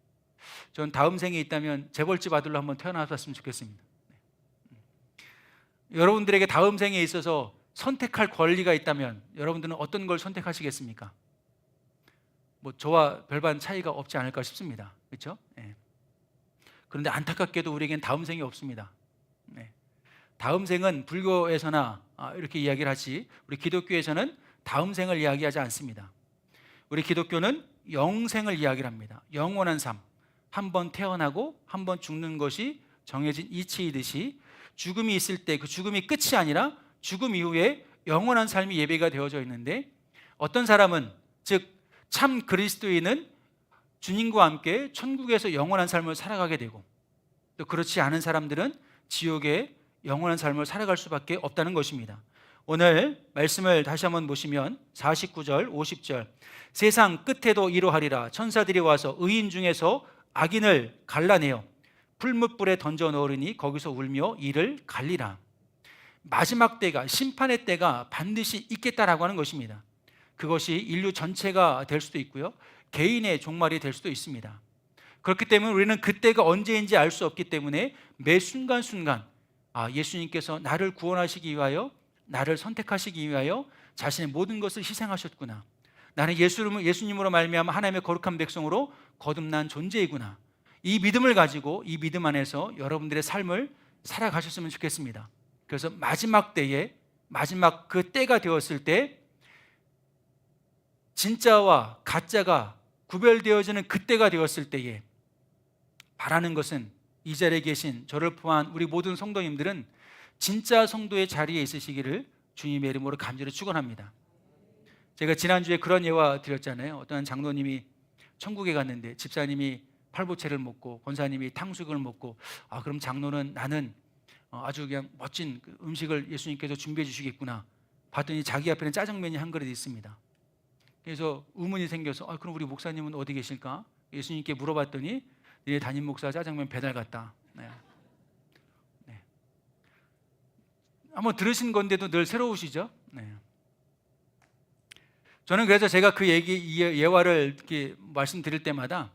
전 다음 생에 있다면 재벌집 아들로 한번 태어나봤으면 좋겠습니다. 네. 여러분들에게 다음 생에 있어서 선택할 권리가 있다면 여러분들은 어떤 걸 선택하시겠습니까? 뭐 저와 별반 차이가 없지 않을까 싶습니다. 그렇죠? 네. 그런데 안타깝게도 우리에겐 다음 생이 없습니다. 네. 다음 생은 불교에서나 이렇게 이야기를 하지, 우리 기독교에서는 다음 생을 이야기하지 않습니다. 우리 기독교는 영생을 이야기를 합니다. 영원한 삶, 한 번 태어나고 한 번 죽는 것이 정해진 이치이듯이 죽음이 있을 때 그 죽음이 끝이 아니라 죽음 이후에 영원한 삶이 예배가 되어져 있는데, 어떤 사람은, 즉 참 그리스도인은 주님과 함께 천국에서 영원한 삶을 살아가게 되고, 또 그렇지 않은 사람들은 지옥에 영원한 삶을 살아갈 수밖에 없다는 것입니다. 오늘 말씀을 다시 한번 보시면 49절, 50절, 세상 끝에도 이러하리라. 천사들이 와서 의인 중에서 악인을 갈라내어 풀무불에 던져 넣으리니 거기서 울며 이를 갈리라. 마지막 때가, 심판의 때가 반드시 있겠다라고 하는 것입니다. 그것이 인류 전체가 될 수도 있고요, 개인의 종말이 될 수도 있습니다. 그렇기 때문에 우리는 그때가 언제인지 알 수 없기 때문에 매 순간순간 예수님께서 나를 구원하시기 위하여, 나를 선택하시기 위하여 자신의 모든 것을 희생하셨구나, 나는 예수님으로 말미암아 하나님의 거룩한 백성으로 거듭난 존재이구나, 이 믿음을 가지고 이 믿음 안에서 여러분들의 삶을 살아가셨으면 좋겠습니다. 그래서 마지막 때에, 마지막 그 때가 되었을 때, 진짜와 가짜가 구별되어지는 그때가 되었을 때에 바라는 것은, 이 자리에 계신 저를 포함한 우리 모든 성도님들은 진짜 성도의 자리에 있으시기를 주님의 이름으로 간절히 축원합니다. 제가 지난주에 그런 예화 드렸잖아요. 어떤 장로님이 천국에 갔는데 집사님이 팔보채를 먹고 권사님이 탕수육을 먹고, 그럼 장로는, 나는 아주 그냥 멋진 음식을 예수님께서 준비해 주시겠구나 봤더니 자기 앞에는 짜장면이 한 그릇 있습니다. 그래서 의문이 생겨서 그럼 우리 목사님은 어디 계실까? 예수님께 물어봤더니 니네 담임 목사 짜장면 배달 갔다. 네. 네. 한번 들으신 건데도 늘 새로우시죠? 네. 저는 그래서 제가 그 예화를 이렇게 말씀드릴 때마다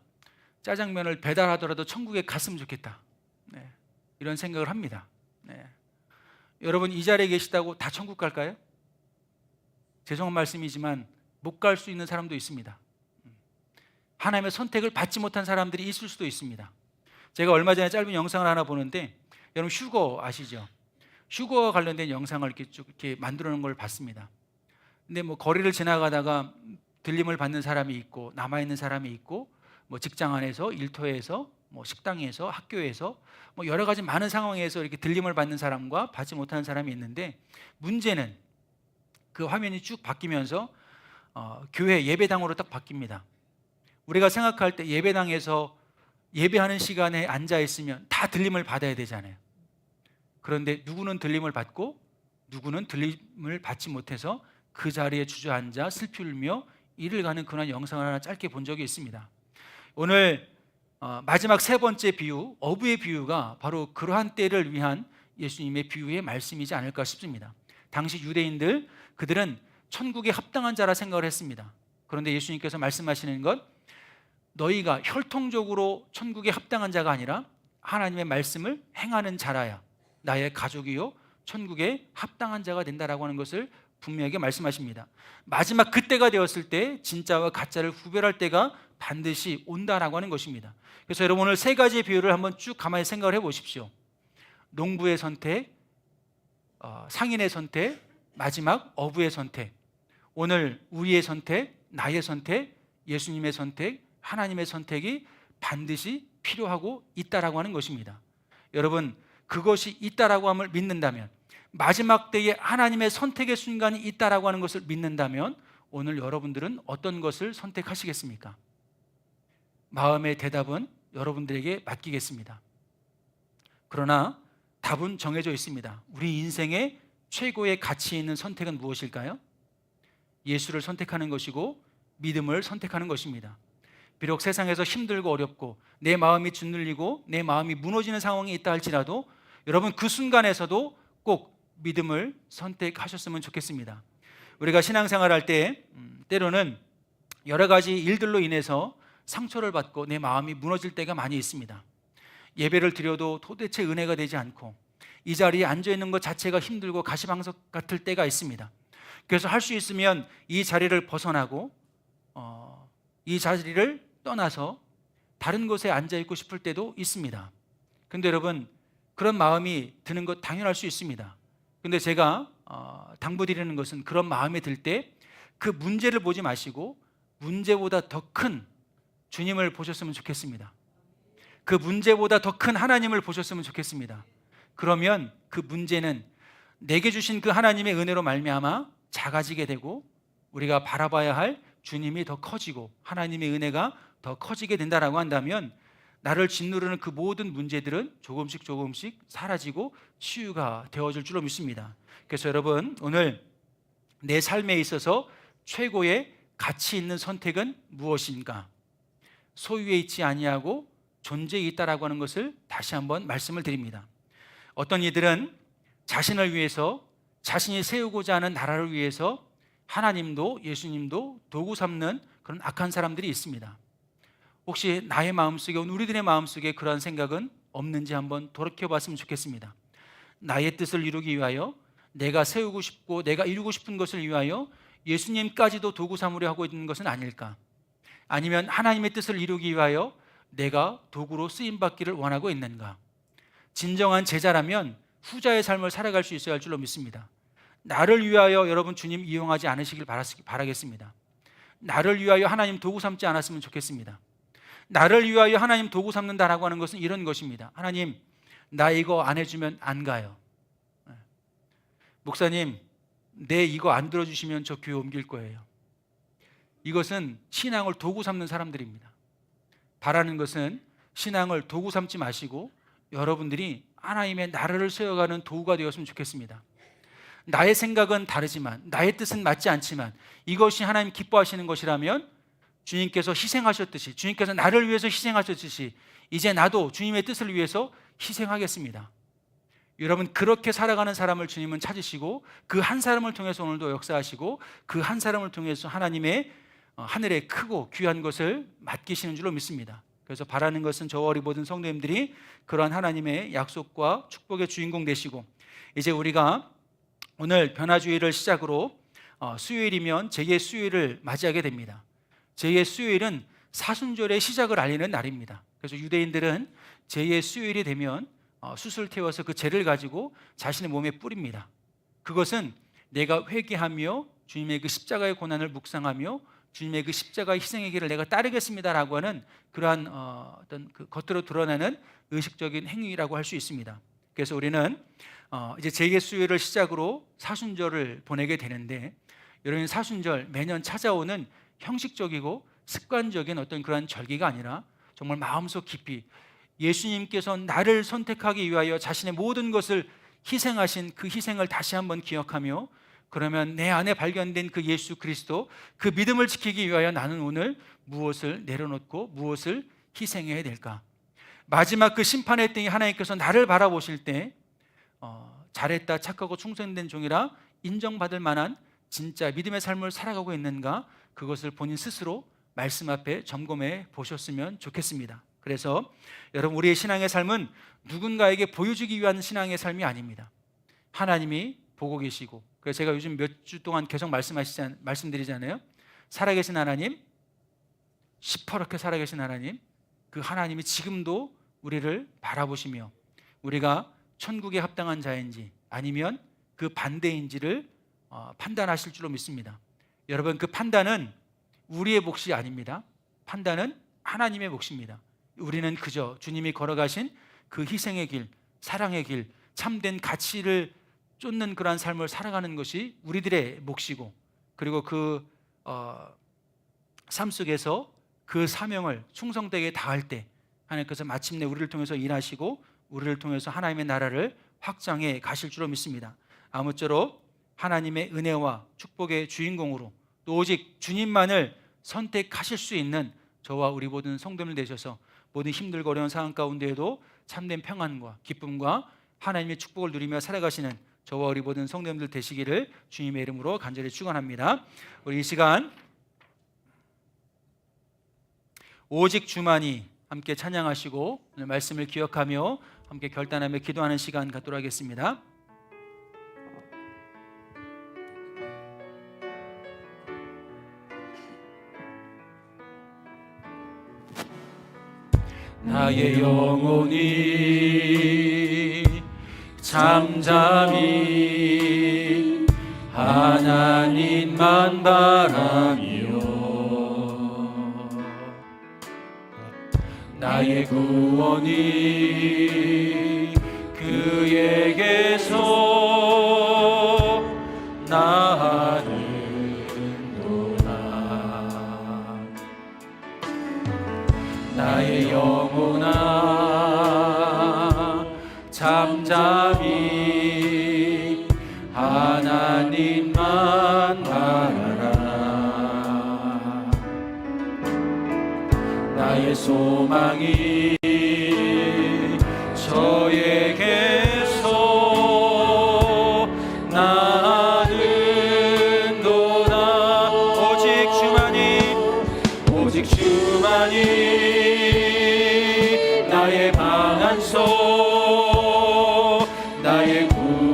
짜장면을 배달하더라도 천국에 갔으면 좋겠다, 네, 이런 생각을 합니다. 네. 여러분, 이 자리에 계시다고 다 천국 갈까요? 죄송한 말씀이지만 못 갈 수 있는 사람도 있습니다. 하나님의 선택을 받지 못한 사람들이 있을 수도 있습니다. 제가 얼마 전에 짧은 영상을 하나 보는데, 여러분 휴거 아시죠? 휴거와 관련된 영상을 이렇게 쭉 이렇게 만들어 놓은 걸 봤습니다. 근데 뭐 거리를 지나가다가 들림을 받는 사람이 있고, 남아있는 사람이 있고, 뭐 직장 안에서, 일터에서, 뭐 식당에서, 학교에서, 뭐 여러 가지 많은 상황에서 이렇게 들림을 받는 사람과 받지 못하는 사람이 있는데, 문제는 그 화면이 쭉 바뀌면서 교회 예배당으로 딱 바뀝니다. 우리가 생각할 때 예배당에서 예배하는 시간에 앉아 있으면 다 들림을 받아야 되잖아요. 그런데 누구는 들림을 받고 누구는 들림을 받지 못해서 그 자리에 주저앉아 슬피 울며 이를 가는 그런 영상을 하나 짧게 본 적이 있습니다. 오늘 마지막 세 번째 비유, 어부의 비유가 바로 그러한 때를 위한 예수님의 비유의 말씀이지 않을까 싶습니다. 당시 유대인들, 그들은 천국에 합당한 자라 생각을 했습니다. 그런데 예수님께서 말씀하시는 것, 너희가 혈통적으로 천국에 합당한 자가 아니라 하나님의 말씀을 행하는 자라야 나의 가족이요 천국에 합당한 자가 된다라고 하는 것을 분명하게 말씀하십니다. 마지막 그때가 되었을 때 진짜와 가짜를 구별할 때가 반드시 온다라고 하는 것입니다. 그래서 여러분 오늘 세 가지의 비유를 한번 쭉 가만히 생각을 해보십시오. 농부의 선택, 상인의 선택, 마지막 어부의 선택. 오늘 우리의 선택, 나의 선택, 예수님의 선택, 하나님의 선택이 반드시 필요하고 있다라고 하는 것입니다. 여러분 그것이 있다라고 함을 믿는다면, 마지막 때에 하나님의 선택의 순간이 있다라고 하는 것을 믿는다면 오늘 여러분들은 어떤 것을 선택하시겠습니까? 마음의 대답은 여러분들에게 맡기겠습니다. 그러나 답은 정해져 있습니다. 우리 인생의 최고의 가치 있는 선택은 무엇일까요? 예수를 선택하는 것이고 믿음을 선택하는 것입니다. 비록 세상에서 힘들고 어렵고 내 마음이 짓눌리고 내 마음이 무너지는 상황이 있다 할지라도 여러분 그 순간에서도 꼭 믿음을 선택하셨으면 좋겠습니다. 우리가 신앙생활 할 때 때로는 여러 가지 일들로 인해서 상처를 받고 내 마음이 무너질 때가 많이 있습니다. 예배를 드려도 도대체 은혜가 되지 않고 이 자리에 앉아있는 것 자체가 힘들고 가시방석 같을 때가 있습니다. 그래서 할 수 있으면 이 자리를 벗어나고 이 자리를 떠나서 다른 곳에 앉아있고 싶을 때도 있습니다. 그런데 여러분 그런 마음이 드는 것 당연할 수 있습니다. 그런데 제가 당부드리는 것은 그런 마음이 들 때 그 문제를 보지 마시고 문제보다 더 큰 주님을 보셨으면 좋겠습니다. 그 문제보다 더 큰 하나님을 보셨으면 좋겠습니다. 그러면 그 문제는 내게 주신 그 하나님의 은혜로 말미암아 작아지게 되고 우리가 바라봐야 할 주님이 더 커지고 하나님의 은혜가 더 커지게 된다라고 한다면 나를 짓누르는 그 모든 문제들은 조금씩 사라지고 치유가 되어질 줄로 믿습니다. 그래서 여러분 오늘 내 삶에 있어서 최고의 가치 있는 선택은 무엇인가? 소유에 있지 아니하고 존재에 있다라고 하는 것을 다시 한번 말씀을 드립니다. 어떤 이들은 자신을 위해서 자신이 세우고자 하는 나라를 위해서 하나님도 예수님도 도구 삼는 그런 악한 사람들이 있습니다. 혹시 나의 마음속에, 우리들의 마음속에 그러한 생각은 없는지 한번 돌이켜봤으면 좋겠습니다. 나의 뜻을 이루기 위하여 내가 세우고 싶고 내가 이루고 싶은 것을 위하여 예수님까지도 도구 삼으려 하고 있는 것은 아닐까? 아니면 하나님의 뜻을 이루기 위하여 내가 도구로 쓰임받기를 원하고 있는가? 진정한 제자라면 후자의 삶을 살아갈 수 있어야 할 줄로 믿습니다. 나를 위하여 여러분 주님 이용하지 않으시길 바라겠습니다. 나를 위하여 하나님 도구 삼지 않았으면 좋겠습니다. 나를 위하여 하나님 도구 삼는다라고 하는 것은 이런 것입니다. 하나님 나 이거 안 해주면 안 가요. 목사님 내 이거 안 들어주시면 저 교회 옮길 거예요. 이것은 신앙을 도구 삼는 사람들입니다. 바라는 것은 신앙을 도구 삼지 마시고 여러분들이 하나님의 나라를 세워가는 도구가 되었으면 좋겠습니다. 나의 생각은 다르지만 나의 뜻은 맞지 않지만 이것이 하나님 기뻐하시는 것이라면 주님께서 희생하셨듯이 주님께서 나를 위해서 희생하셨듯이 이제 나도 주님의 뜻을 위해서 희생하겠습니다. 여러분 그렇게 살아가는 사람을 주님은 찾으시고 그 한 사람을 통해서 오늘도 역사하시고 그 한 사람을 통해서 하나님의 하늘에 크고 귀한 것을 맡기시는 줄로 믿습니다. 그래서 바라는 것은 저와 우리 모든 성도님들이 그러한 하나님의 약속과 축복의 주인공 되시고 이제 우리가 오늘 변화주의를 시작으로 수요일이면 제2의 수요일을 맞이하게 됩니다. 제2의 수요일은 사순절의 시작을 알리는 날입니다. 그래서 유대인들은 제2의 수요일이 되면 숯을 태워서 그 재를 가지고 자신의 몸에 뿌립니다. 그것은 내가 회개하며 주님의 그 십자가의 고난을 묵상하며 주님의 그 십자가의 희생의 길을 내가 따르겠습니다라고 하는 그러한 어떤 그 겉으로 드러나는 의식적인 행위라고 할 수 있습니다. 그래서 우리는 이제 제2의 수요일을 시작으로 사순절을 보내게 되는데 여러분 사순절 매년 찾아오는 형식적이고 습관적인 어떤 그러한 절기가 아니라 정말 마음속 깊이 예수님께서 나를 선택하기 위하여 자신의 모든 것을 희생하신 그 희생을 다시 한번 기억하며, 그러면 내 안에 발견된 그 예수 그리스도, 그 믿음을 지키기 위하여 나는 오늘 무엇을 내려놓고 무엇을 희생해야 될까? 마지막 그 심판의 때에 하나님께서 나를 바라보실 때 잘했다, 착하고 충성된 종이라 인정받을 만한 진짜 믿음의 삶을 살아가고 있는가, 그것을 본인 스스로 말씀 앞에 점검해 보셨으면 좋겠습니다. 그래서 여러분, 우리의 신앙의 삶은 누군가에게 보여주기 위한 신앙의 삶이 아닙니다. 하나님이 보고 계시고, 그래서 제가 요즘 몇 주 동안 계속 말씀드리잖아요. 살아계신 하나님, 시퍼렇게 살아계신 하나님, 그 하나님이 지금도 우리를 바라보시며 우리가 천국에 합당한 자인지 아니면 그 반대인지를 판단하실 줄로 믿습니다. 여러분, 그 판단은 우리의 몫이 아닙니다. 판단은 하나님의 몫입니다. 우리는 그저 주님이 걸어가신 그 희생의 길, 사랑의 길, 참된 가치를 쫓는 그러한 삶을 살아가는 것이 우리들의 몫이고, 그리고 그 삶 속에서 그 사명을 충성되게 다할 때 하나님께서 마침내 우리를 통해서 일하시고 우리를 통해서 하나님의 나라를 확장해 가실 줄로 믿습니다. 아무쪼록 하나님의 은혜와 축복의 주인공으로 또 오직 주님만을 선택하실 수 있는 저와 우리 모든 성도들 되셔서 모든 힘들고 어려운 상황 가운데에도 참된 평안과 기쁨과 하나님의 축복을 누리며 살아가시는 저와 우리 모든 성도님들 되시기를 주님의 이름으로 간절히 축원합니다. 우리 이 시간 오직 주만이 함께 찬양하시고 오늘 말씀을 기억하며 함께 결단하며 기도하는 시간 갖도록 하겠습니다. 나의 영혼이 잠잠히 하나님만 바라며 나의 구원이 그에게서 나는도다. 나의 영혼아 잠잠히 하나님만 바라라. 나의 소망이 저에게서 나는도다. 오직 주만이 나의 방안소 나의 구원이시니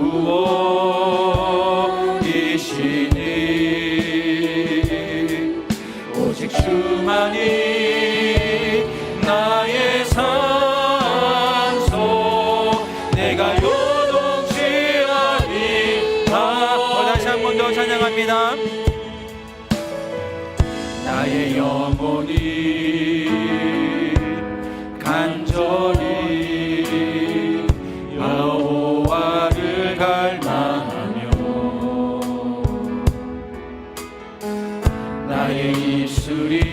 오직 주만이 나의 산소 내가 요동치 아니하리라. 다시 한 번 더 찬양합니다. 나의 영혼이 간절히 여호와를 갈망하며 나의 입술이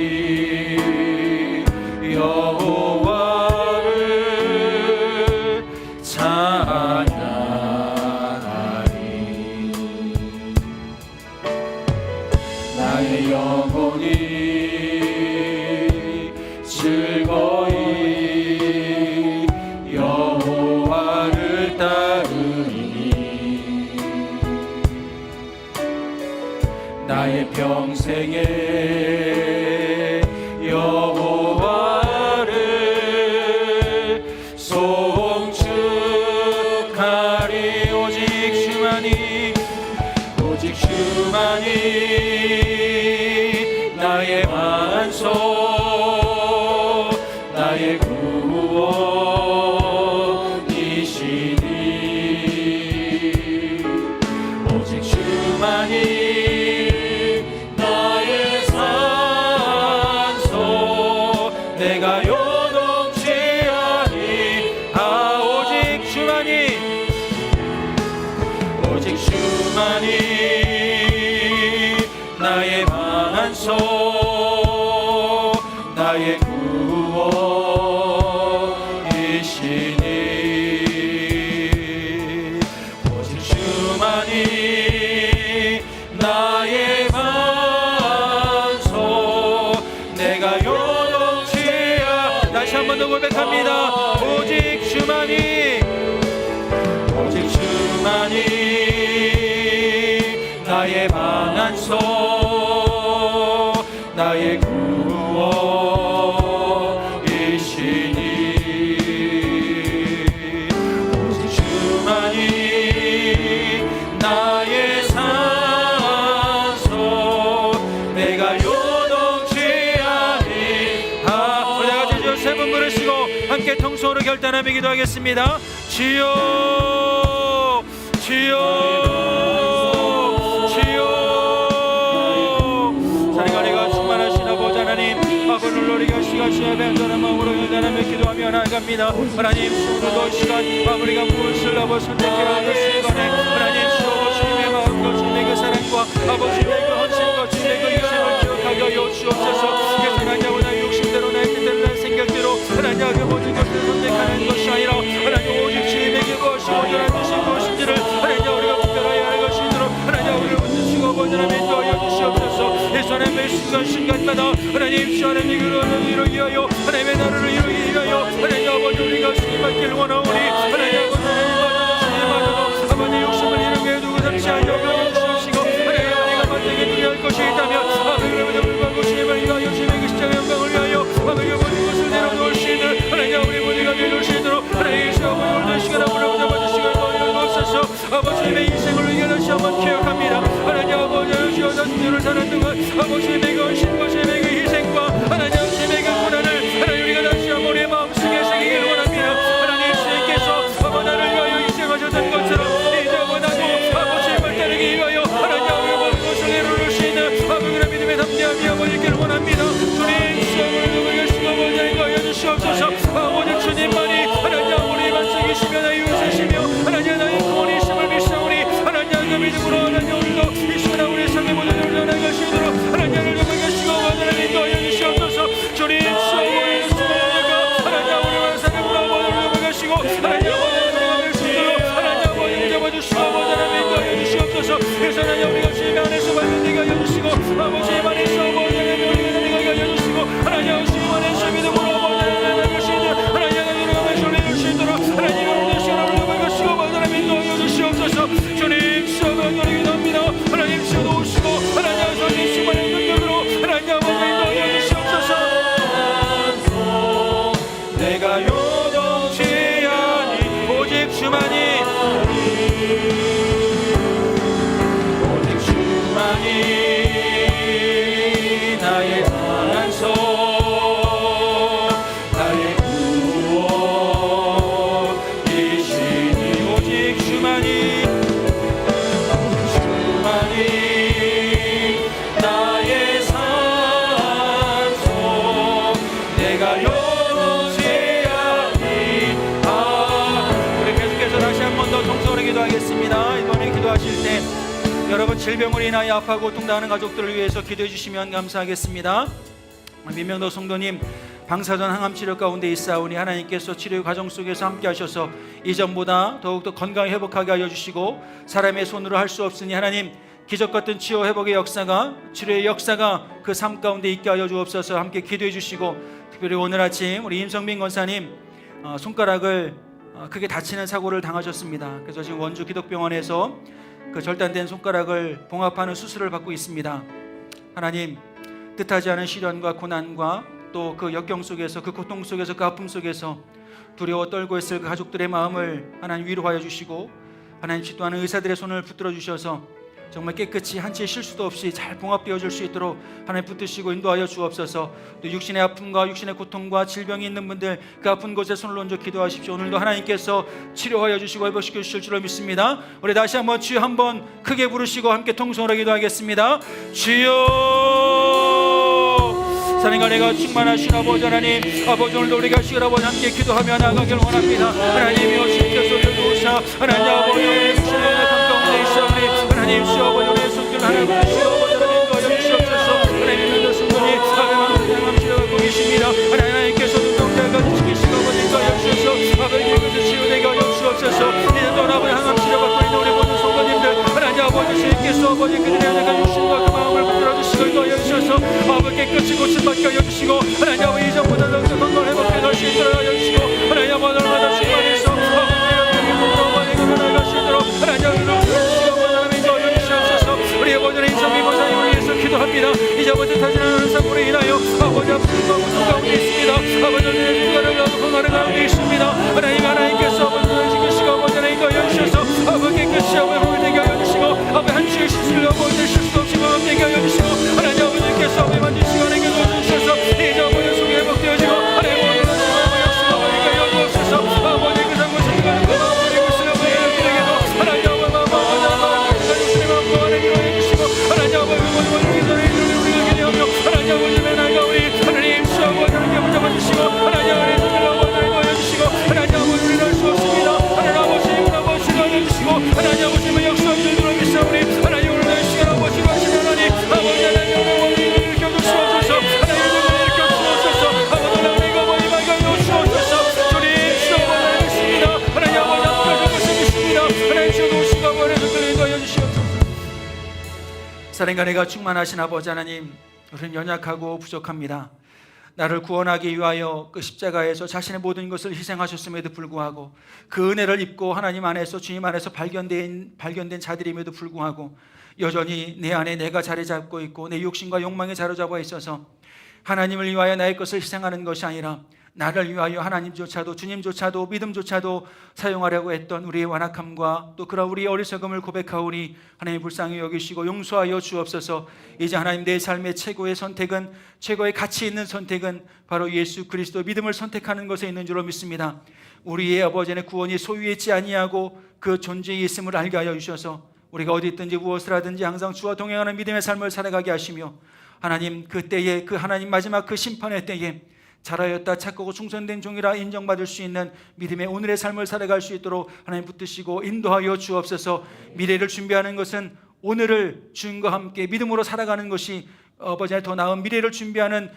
여호와를 찬양하리. 나의 영혼이 즐거이 여호와를 따르니 나의 평생에 여호와를 송축하리. 오직 주만이 나의 완소 나의 구원이시니 오직 주만이 나의 산소 내가 요동치 아니하. 오직 주만이 나의 반소 나의 구원 다시 한 번 더 고백합니다. 오직 주만이 나의 방안소 나의 구원이시니 오직 주만이 나의 산소 내가 요동치 아니하리. 우리 다같이 주여 세 번 부르시고 함께 통성으로 결단하며 기도하겠습니다. 주여 주여 아버지를 노리고 시같이 변전한 마음으로 결단하며 기도하며 나아갑니다. 하나님 오늘도 시간 우리가 무엇을 아버지 선택해야 할 순간에 하나님 주님의 마음과 주님의 그 사랑과 아버지의 그 헌신과 주님의 그 희생을 기억하게 하여 주옵소서. 하나님 나의 욕심대로 나의 뜻대로 나의 생각대로 하나님 그 모든 것들을 선택하는 것이 아니라 하나님 오직 주님의 무엇이 온전한 뜻이 무엇인지를 하나님 우리가 분별하여야 할 것이도록 하나님 우리를 붙드시고 온전한 인도하여 주시옵소서. 예수의 매 순간마다 하나님 주 하나님의 그런 일을 위하여 하나님의 나라를 이루기 위하여 하나님 아버지 우리가 주님 받기를 원하오니 하나님 아버지 주님마저도 아버지 욕심을 이루게 두고 잠시 하여 주시옵시고 하나님 우리가 만들게 두려할 것이 있다면 아버지 불구하고 주님을 위하여 주님의 그 십자가의 영광을 위하여 아버지 모든 것을 내려놓을 수 있는 하나님 우리 모두가 내려올 수 있도록 하나님 예수 아버지 오늘 시간 아버지 잡아주시고 도와주옵소서. 아버지의 인생을 위해 다시 한번 기억합니다. 하나님 아버지 주여 주님을 사는 동안 아버지의 그 헌신과 주님의 그 희생과 하나님 주님의 그 고난을 하나님 우리가 다시 한번 우리의 마음속에 새기기를 원합니다. 하나님 주님께서 아버 나를 위하여 희생하셨던 것처럼 이제 아버 나도 아버지를 따르기 위하여 하나님 아버지 모든 것을 내려놓을 수 있는 아버지의 믿음의 담대함이 아버지께를 원합니다. 주님 수고를 우리가 수고하게 하여 주시옵소서. 아버지 주님만이 하나님 우리 반석이시며 나의 요새시며 하나님 나의 구원이심을 믿사오니 하나님 그 믿음으로 하나님 오늘도 이 시간 우리의 삶의 모든 일을 나아갈 수 있도록 하나님을 넘어가시고 하나님 인도하여 주시옵소서. 주님 수고의 수고가 하나님 우리와 사는 마음을 넘어가시고 하나님 아버지 수 있도록 하나님 아버지 잡아주시고 하나님 인도하여 주시옵소서. 그래서 하나님 우리가 주님 안에서 발견되게 하여 주시고 아버지 안에서 아버지 하나님 우리가 되게 하여 주시고 하나님 주님 안에서 믿음으로 아버지 나아갈 수 있도록 하나님 하나님 안에서 내릴 수 있도록 하나님 오늘 시간을 넘어가시고 하나님 인도하여 주시옵소서. 주님 수고하게 기도합니다. 하나님 수도 오시고 하나님 주님 수만의 능력으로 하나님 아버지 인도하여 주시옵소서. 내가 요동치 아니 오직 주만이 오직 주만이 나의 산소 나의 구원이시니 오직 주만이 나의 산소 내가 요동치 아니하리. 우리 계속해서 다시 한 번 더 통성으로 기도하겠습니다. 이번에 기도하실 때 여러분 질병으로 인하여 아파하고 고통당하는 가족들을 위해서 기도해 주시면 감사하겠습니다. 민명도 성도님 방사선 항암치료 가운데 있사오니 하나님께서 치료 과정 속에서 함께 하셔서 이전보다 더욱더 건강 회복하게 하여 주시고 사람의 손으로 할 수 없으니 하나님 기적 같은 치료 회복의 역사가 치료의 역사가 그 삶 가운데 있게 하여 주옵소서. 함께 기도해 주시고 특별히 오늘 아침 우리 임성빈 권사님 손가락을 크게 다치는 사고를 당하셨습니다. 그래서 지금 원주 기독병원에서 그 절단된 손가락을 봉합하는 수술을 받고 있습니다. 하나님 뜻하지 않은 시련과 고난과 또 그 역경 속에서 그 고통 속에서 그 아픔 속에서 두려워 떨고 있을 그 가족들의 마음을 하나님 위로하여 주시고 하나님 지도하는 의사들의 손을 붙들어 주셔서 정말 깨끗이 한치의 실수도 없이 잘 봉합되어질 수 있도록 하나님 붙드시고 인도하여 주옵소서. 또 육신의 아픔과 육신의 고통과 질병이 있는 분들 그 아픈 곳에 손을 얹어 기도하십시오. 오늘도 하나님께서 치료하여 주시고 회복시켜 주실 줄로 믿습니다. 우리 다시 한번 주여 한번 크게 부르시고 함께 통성으로 기도하겠습니다. 주여 사랑과 내가 충만하신 아버지 하나님 아버지 오늘도 우리가 시간 아버지 함께 기도하며 나아가길 원합니다. 하나님이여 주께서 도우사 하나님 아버지 우리의 육신의 고통 가운데 있사오니 하나님 주 아버지 우리의 손길 하나님 주 아버지 하나님 도와주시옵소서. 하나님 믿는 성도님 하나님 치료하고 계십니다. 하나님께서 눈동자가 지키시고 아버지 도와주셔서 아버지 그것을 치유되게 하여 주옵소서. 이제 또 아버지 항암 치료받고 있는 우리 모든 성도님들 하나님 아버지 주님께서 아버지 그들의 안에 육신과 그 마음을 붙들어주시고 도와주셔서 아버지 깨끗이 고침받게 하여 주시고 하나님 아버지 이전보다 더 건강을 회복해 가시는 있습니다. 이제 아버지 타진하는 사고로 인하여 아버지 아픈 고통 가운데 있습니다. 아버지 오늘 주가를 하고 건강을 가운데 있습니다. 하나님께서 아버지 지키시고 아버지 하나님과 연주셔서 아버지 깨끗이 아버지 회개하게 하여 주시고 아버지 한치의 실수를 아버지 실수 없이 마음되게 하여 주시고 하나님 아버지께서 아버지 만지시고 하나님께 도와주셔서 이제 아버지 속에 회복되어지고 하나님 오늘은 아버지 역시 아버지께 하여 주옵소서. 아버지 그 상고 생각하는 그 아버지 그 쓰는 아버지에게도 하나님 아버지 주님 앞으로 하나님 이루어주시고 하나님 아버지 우리가 기대하며 하나님 아버지 나가 우리 하나님 주 아버지 하나님 아버지 잡아주시고 하나님 아버지 손을 아버지 보여주시고 하나님 아버지 우리를 할 수 없습니다. 하나님 아버지 아버지를 알려주시고 하나님 아버지의 역사 없는 믿사오니 하나님 오늘 시간 아버지 하시는 하나님 아버지 하나님 오늘 일으켜 주시옵소서. 하나님 오늘 일으켜 주시옵소서. 아버지 하나님 아버지 밝혀 주시옵소서. 주님 주 아버지 있습니다. 하나님 아버지 앞에서 말씀이십니다. 하나님 주도 오시고 아버지를 끌려가여 주시옵소서. 사랑과 내가 충만하신 아버지 하나님, 우리는 연약하고 부족합니다. 나를 구원하기 위하여 그 십자가에서 자신의 모든 것을 희생하셨음에도 불구하고 그 은혜를 입고 하나님 안에서 주님 안에서 발견된 자들임에도 불구하고 여전히 내 안에 내가 자리 잡고 있고 내 욕심과 욕망에 자리잡아 있어서 하나님을 위하여 나의 것을 희생하는 것이 아니라 나를 위하여 하나님조차도 주님조차도 믿음조차도 사용하려고 했던 우리의 완악함과 또 그런 우리의 어리석음을 고백하오니 하나님 불쌍히 여기시고 용서하여 주옵소서. 이제 하나님 내 삶의 최고의 선택은, 최고의 가치 있는 선택은 바로 예수 그리스도 믿음을 선택하는 것에 있는 줄로 믿습니다. 우리의 아버지의 구원이 소유에 있지 아니하고 그 존재에 있음을 알게 하여 주셔서 우리가 어디 있든지 무엇을 하든지 항상 주와 동행하는 믿음의 삶을 살아가게 하시며 하나님 그때에 그 하나님 마지막 그 심판의 때에 잘하였다 착하고 충성된 종이라 인정받을 수 있는 믿음의 오늘의 삶을 살아갈 수 있도록 하나님 붙드시고 인도하여 주옵소서. 미래를 준비하는 것은 오늘을 주님과 함께 믿음으로 살아가는 것이 아버지의 더 나은 미래를 준비하는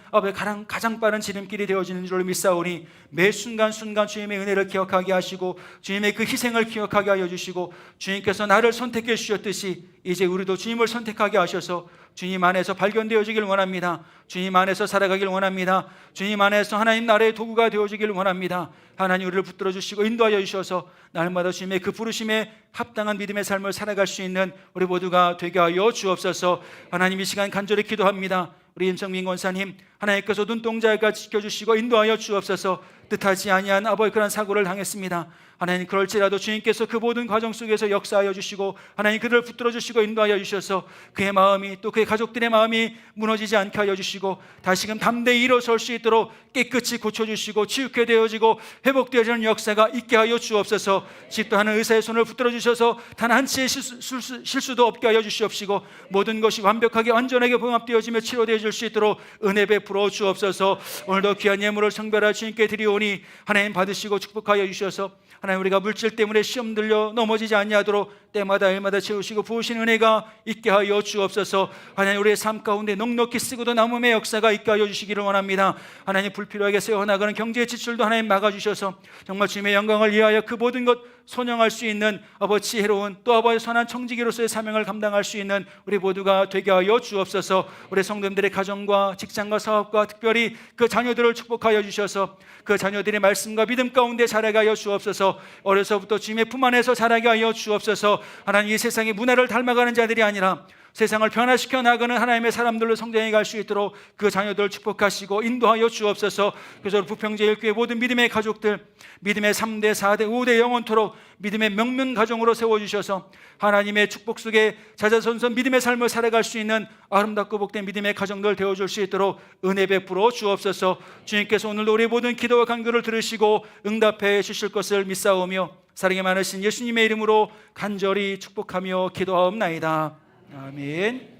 가장 빠른 지름길이 되어지는 줄 믿사오니 매 순간순간 주님의 은혜를 기억하게 하시고 주님의 그 희생을 기억하게 하여 주시고 주님께서 나를 선택해 주셨듯이 이제 우리도 주님을 선택하게 하셔서 주님 안에서 발견되어지길 원합니다. 주님 안에서 살아가길 원합니다. 주님 안에서 하나님 나라의 도구가 되어지길 원합니다. 하나님 우리를 붙들어 주시고 인도하여 주셔서 날마다 주님의 그 부르심에 합당한 믿음의 삶을 살아갈 수 있는 우리 모두가 되게 하여 주옵소서. 하나님 이 시간 간절히 기도합니다. 우리 임성민 권사님 하나님께서 눈동자가 지켜주시고 인도하여 주옵소서. 뜻하지 아니한 아버지 그런 사고를 당했습니다. 하나님 그럴지라도 주님께서 그 모든 과정 속에서 역사하여 주시고 하나님 그를 붙들어 주시고 인도하여 주셔서 그의 마음이 또 그의 가족들의 마음이 무너지지 않게 하여 주시고 다시금 담대히 일어설 수 있도록 깨끗이 고쳐주시고 치유케 되어지고 회복되어지는 역사가 있게 하여 주옵소서. 집도하는 의사의 손을 붙들어 주셔서 단 한치의 실수도 없게 하여 주시옵시고 모든 것이 완벽하게 완전하게 봉합되어지며 치료되어질 수 있도록 은혜 베풀어 주옵소서. 오늘도 귀한 예물을 성별하 주님께 드리오니 하나님 받으시고 축복하여 주셔서 하나님 우리가 물질 때문에 시험 들려 넘어지지 아니하도록 때마다 일마다 채우시고 부으신 은혜가 있게 하여 주옵소서. 하나님 우리의 삶 가운데 넉넉히 쓰고도 남음의 역사가 있게 하여 주시기를 원합니다. 하나님 불필요하게 세워나가는 경제의 지출도 하나님 막아주셔서 정말 주님의 영광을 위하여 그 모든 것 선영할 수 있는 아버지 지혜로운 또 아버지 선한 청지기로서의 사명을 감당할 수 있는 우리 모두가 되게 하여 주옵소서. 우리 성도님들의 가정과 직장과 사업과 특별히 그 자녀들을 축복하여 주셔서 그 자녀들의 말씀과 믿음 가운데 자라게 하여 주옵소서. 어려서부터 주님의 품 안에서 자라게 하여 주옵소서. 하나님 이 세상의 문화를 닮아가는 자들이 아니라 세상을 변화시켜 나가는 하나님의 사람들로 성장해 갈 수 있도록 그 자녀들을 축복하시고 인도하여 주옵소서. 그래서 부평제일교회 모든 믿음의 가족들 믿음의 3대 4대 5대 영원토록 믿음의 명문 가정으로 세워주셔서 하나님의 축복 속에 자자손손 믿음의 삶을 살아갈 수 있는 아름답고 복된 믿음의 가정들 되어줄 수 있도록 은혜 베풀어 주옵소서. 주님께서 오늘도 우리 모든 기도와 간구를 들으시고 응답해 주실 것을 믿사오며 사랑이 많으신 예수님의 이름으로 간절히 축복하며 기도하옵나이다. 아멘.